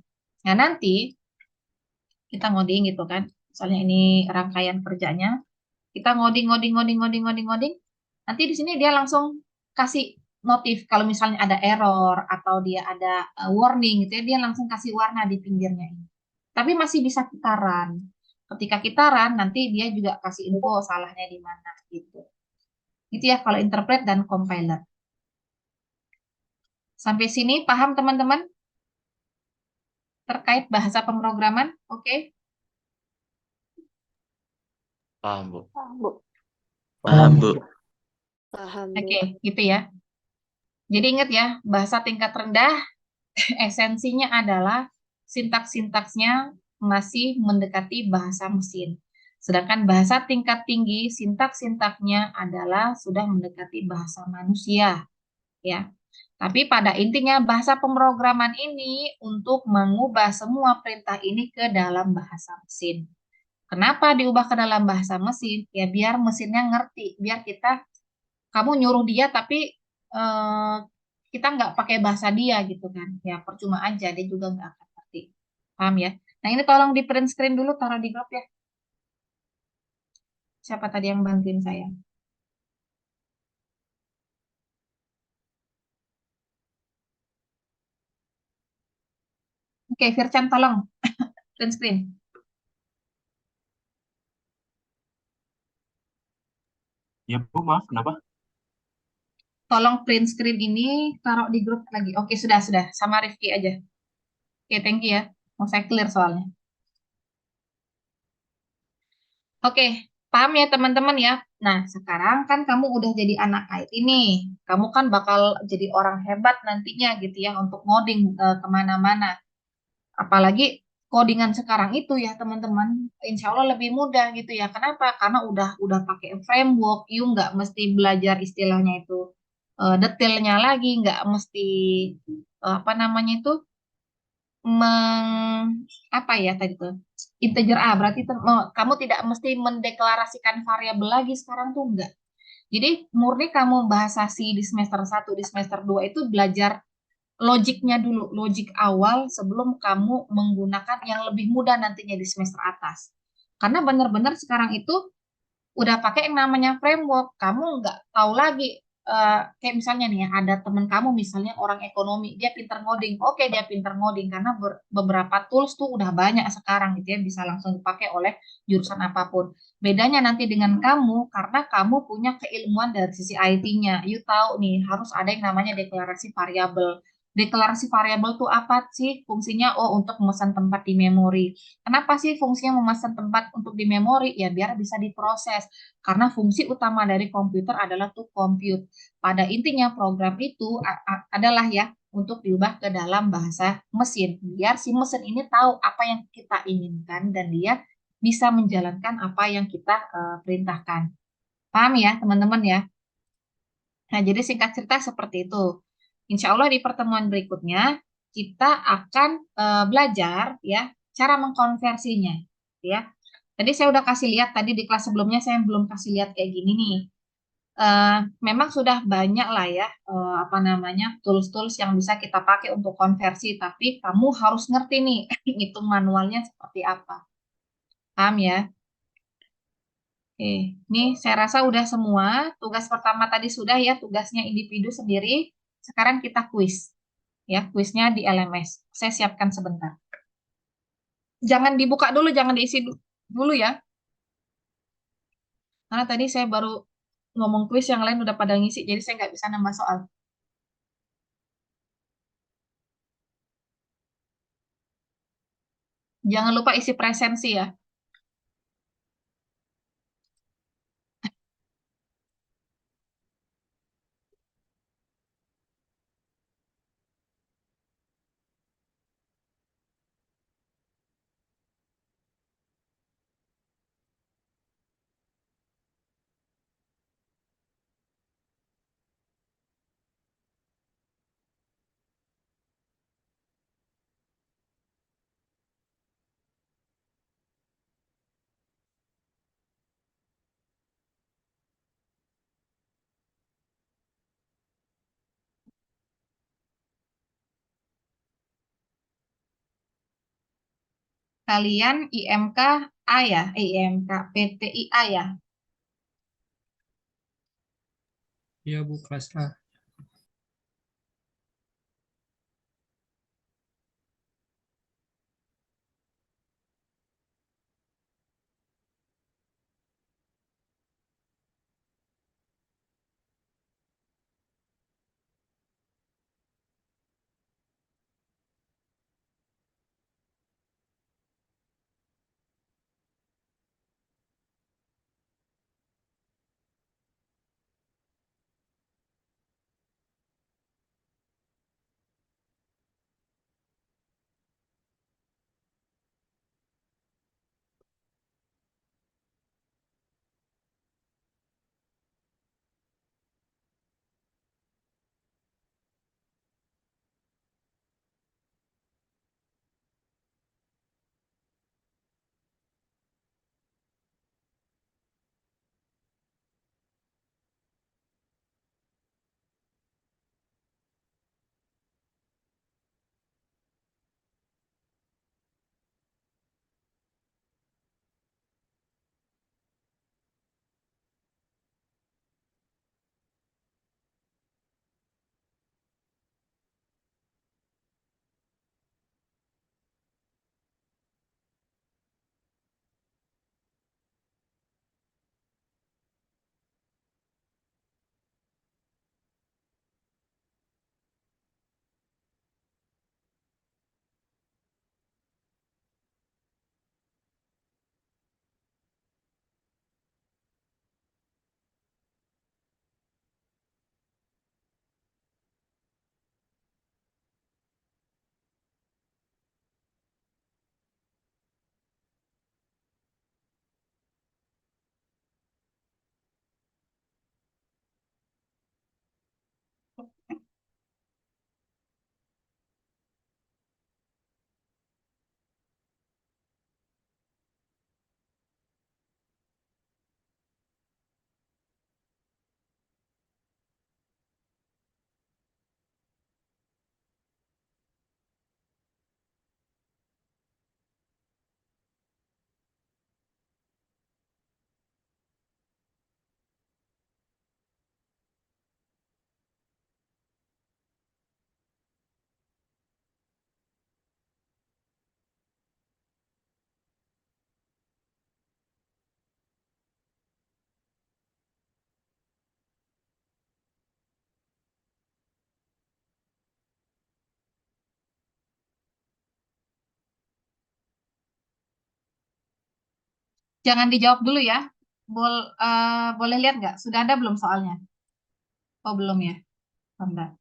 Nah nanti kita ngoding gitu kan, misalnya ini rangkaian kerjanya, kita ngoding, ngoding, ngoding, ngoding, ngoding, ngoding. Nanti di sini dia langsung kasih notif kalau misalnya ada error atau dia ada warning gitu ya, dia langsung kasih warna di pinggirnya ini. Tapi masih bisa kita run. Ketika kita run, nanti dia juga kasih info salahnya di mana gitu. Itu ya kalau interpret dan compiler. Sampai sini paham teman-teman? terkait bahasa pemrograman? Oke. Paham, Bu. Paham, Bu. Paham, Bu. Oke, gitu ya. Jadi ingat ya, bahasa tingkat rendah esensinya adalah sintaks-sintaksnya masih mendekati bahasa mesin. Sedangkan bahasa tingkat tinggi, sintaks-sintaknya adalah sudah mendekati bahasa manusia, ya. Tapi pada intinya bahasa pemrograman ini untuk mengubah semua perintah ini ke dalam bahasa mesin. Kenapa diubah ke dalam bahasa mesin? Ya biar mesinnya ngerti, biar kamu nyuruh dia tapi eh, kita nggak pakai bahasa dia gitu kan. Ya percuma aja, dia juga nggak akan ngerti. Paham ya? Nah ini tolong di print screen dulu, taruh di grup ya. Siapa tadi yang bantuin saya? Oke, Fircan tolong print screen. Ya Bu, maaf, kenapa? Tolong print screen ini taruh di grup lagi. Oke, sudah. Sama Rifki aja. Oke, thank you ya. Mau saya clear soalnya. Oke, paham ya teman-teman ya. Nah, sekarang kan kamu udah jadi anak IT nih. Kamu kan bakal jadi orang hebat nantinya gitu ya untuk ngoding kemana-mana. Apalagi codingan sekarang itu ya teman-teman, insya Allah lebih mudah gitu ya. Kenapa? Karena udah pakai framework, you nggak mesti belajar istilahnya itu detailnya lagi, nggak mesti apa namanya itu apa ya tadi tuh integer A berarti kamu tidak mesti mendeklarasikan variabel lagi sekarang tuh enggak. Jadi murni kamu bahasa C di semester 1 di semester 2 itu belajar logiknya dulu, logik awal sebelum kamu menggunakan yang lebih mudah nantinya di semester atas. Karena benar-benar sekarang itu udah pakai yang namanya framework, kamu nggak tahu lagi kayak misalnya nih ya, ada teman kamu misalnya orang ekonomi, dia pinter ngoding, oke dia pinter ngoding karena beberapa tools tuh udah banyak sekarang gitu ya, bisa langsung dipakai oleh jurusan apapun. Bedanya nanti dengan kamu, karena kamu punya keilmuan dari sisi IT-nya, you tahu nih harus ada yang namanya deklarasi variabel. Deklarasi variabel tuh apa sih fungsinya? Oh, untuk memesan tempat di memori. Kenapa sih fungsinya memesan tempat untuk di memori? Ya biar bisa diproses. Karena fungsi utama dari komputer adalah to compute. Pada intinya program itu adalah ya untuk diubah ke dalam bahasa mesin. Biar si mesin ini tahu apa yang kita inginkan dan dia bisa menjalankan apa yang kita perintahkan. Paham ya teman-teman ya? Nah, jadi singkat cerita seperti itu. Insya Allah di pertemuan berikutnya kita akan belajar ya cara mengkonversinya ya. Tadi saya udah kasih lihat tadi di kelas sebelumnya saya belum kasih lihat kayak gini nih. Eh, Memang sudah banyak lah ya apa namanya tools-tools yang bisa kita pakai untuk konversi, tapi kamu harus ngerti nih hitung manualnya seperti apa. Paham ya? Oke, ini saya rasa udah semua. Tugas pertama tadi sudah ya, tugasnya individu sendiri. Sekarang kita kuis. Ya, kuisnya di LMS. Saya siapkan sebentar. Jangan dibuka dulu, jangan diisi dulu ya. Karena tadi saya baru ngomong kuis, yang lain udah pada ngisi, jadi saya nggak bisa nambah soal. Jangan lupa isi presensi ya. Kalian IMK A ya, IMK PTIA ya. Ya, Bu, kelas A. Jangan dijawab dulu ya. Boleh lihat nggak? Sudah ada belum soalnya? Oh, belum ya. Bentar.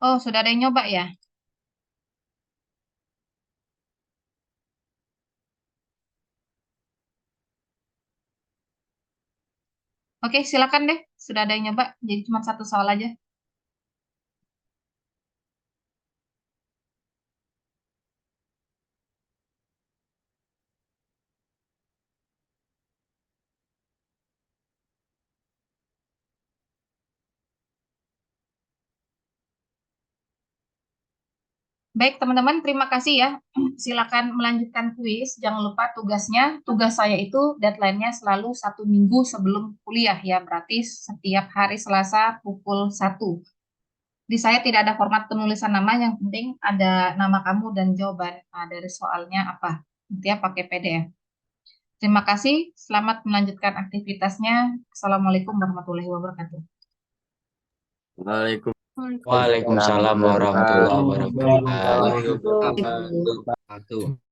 Oh, sudah ada yang nyoba ya? Oke, silakan deh. Sudah ada yang nyoba. Jadi cuma satu soal aja. Baik, teman-teman, terima kasih ya. Silakan melanjutkan kuis. Jangan lupa tugasnya. Tugas saya itu deadline-nya selalu 1 minggu sebelum kuliah ya. Berarti setiap hari Selasa pukul 1. Di saya tidak ada format penulisan nama. Yang penting ada nama kamu dan jawaban dari soalnya apa. Nanti ya pakai PDF. Terima kasih. Selamat melanjutkan aktivitasnya. Assalamualaikum warahmatullahi wabarakatuh. Waalaikumsalam warahmatullahi Waalaikumsalam. wabarakatuh. Waalaikumsalam warahmatullahi wabarakatuh.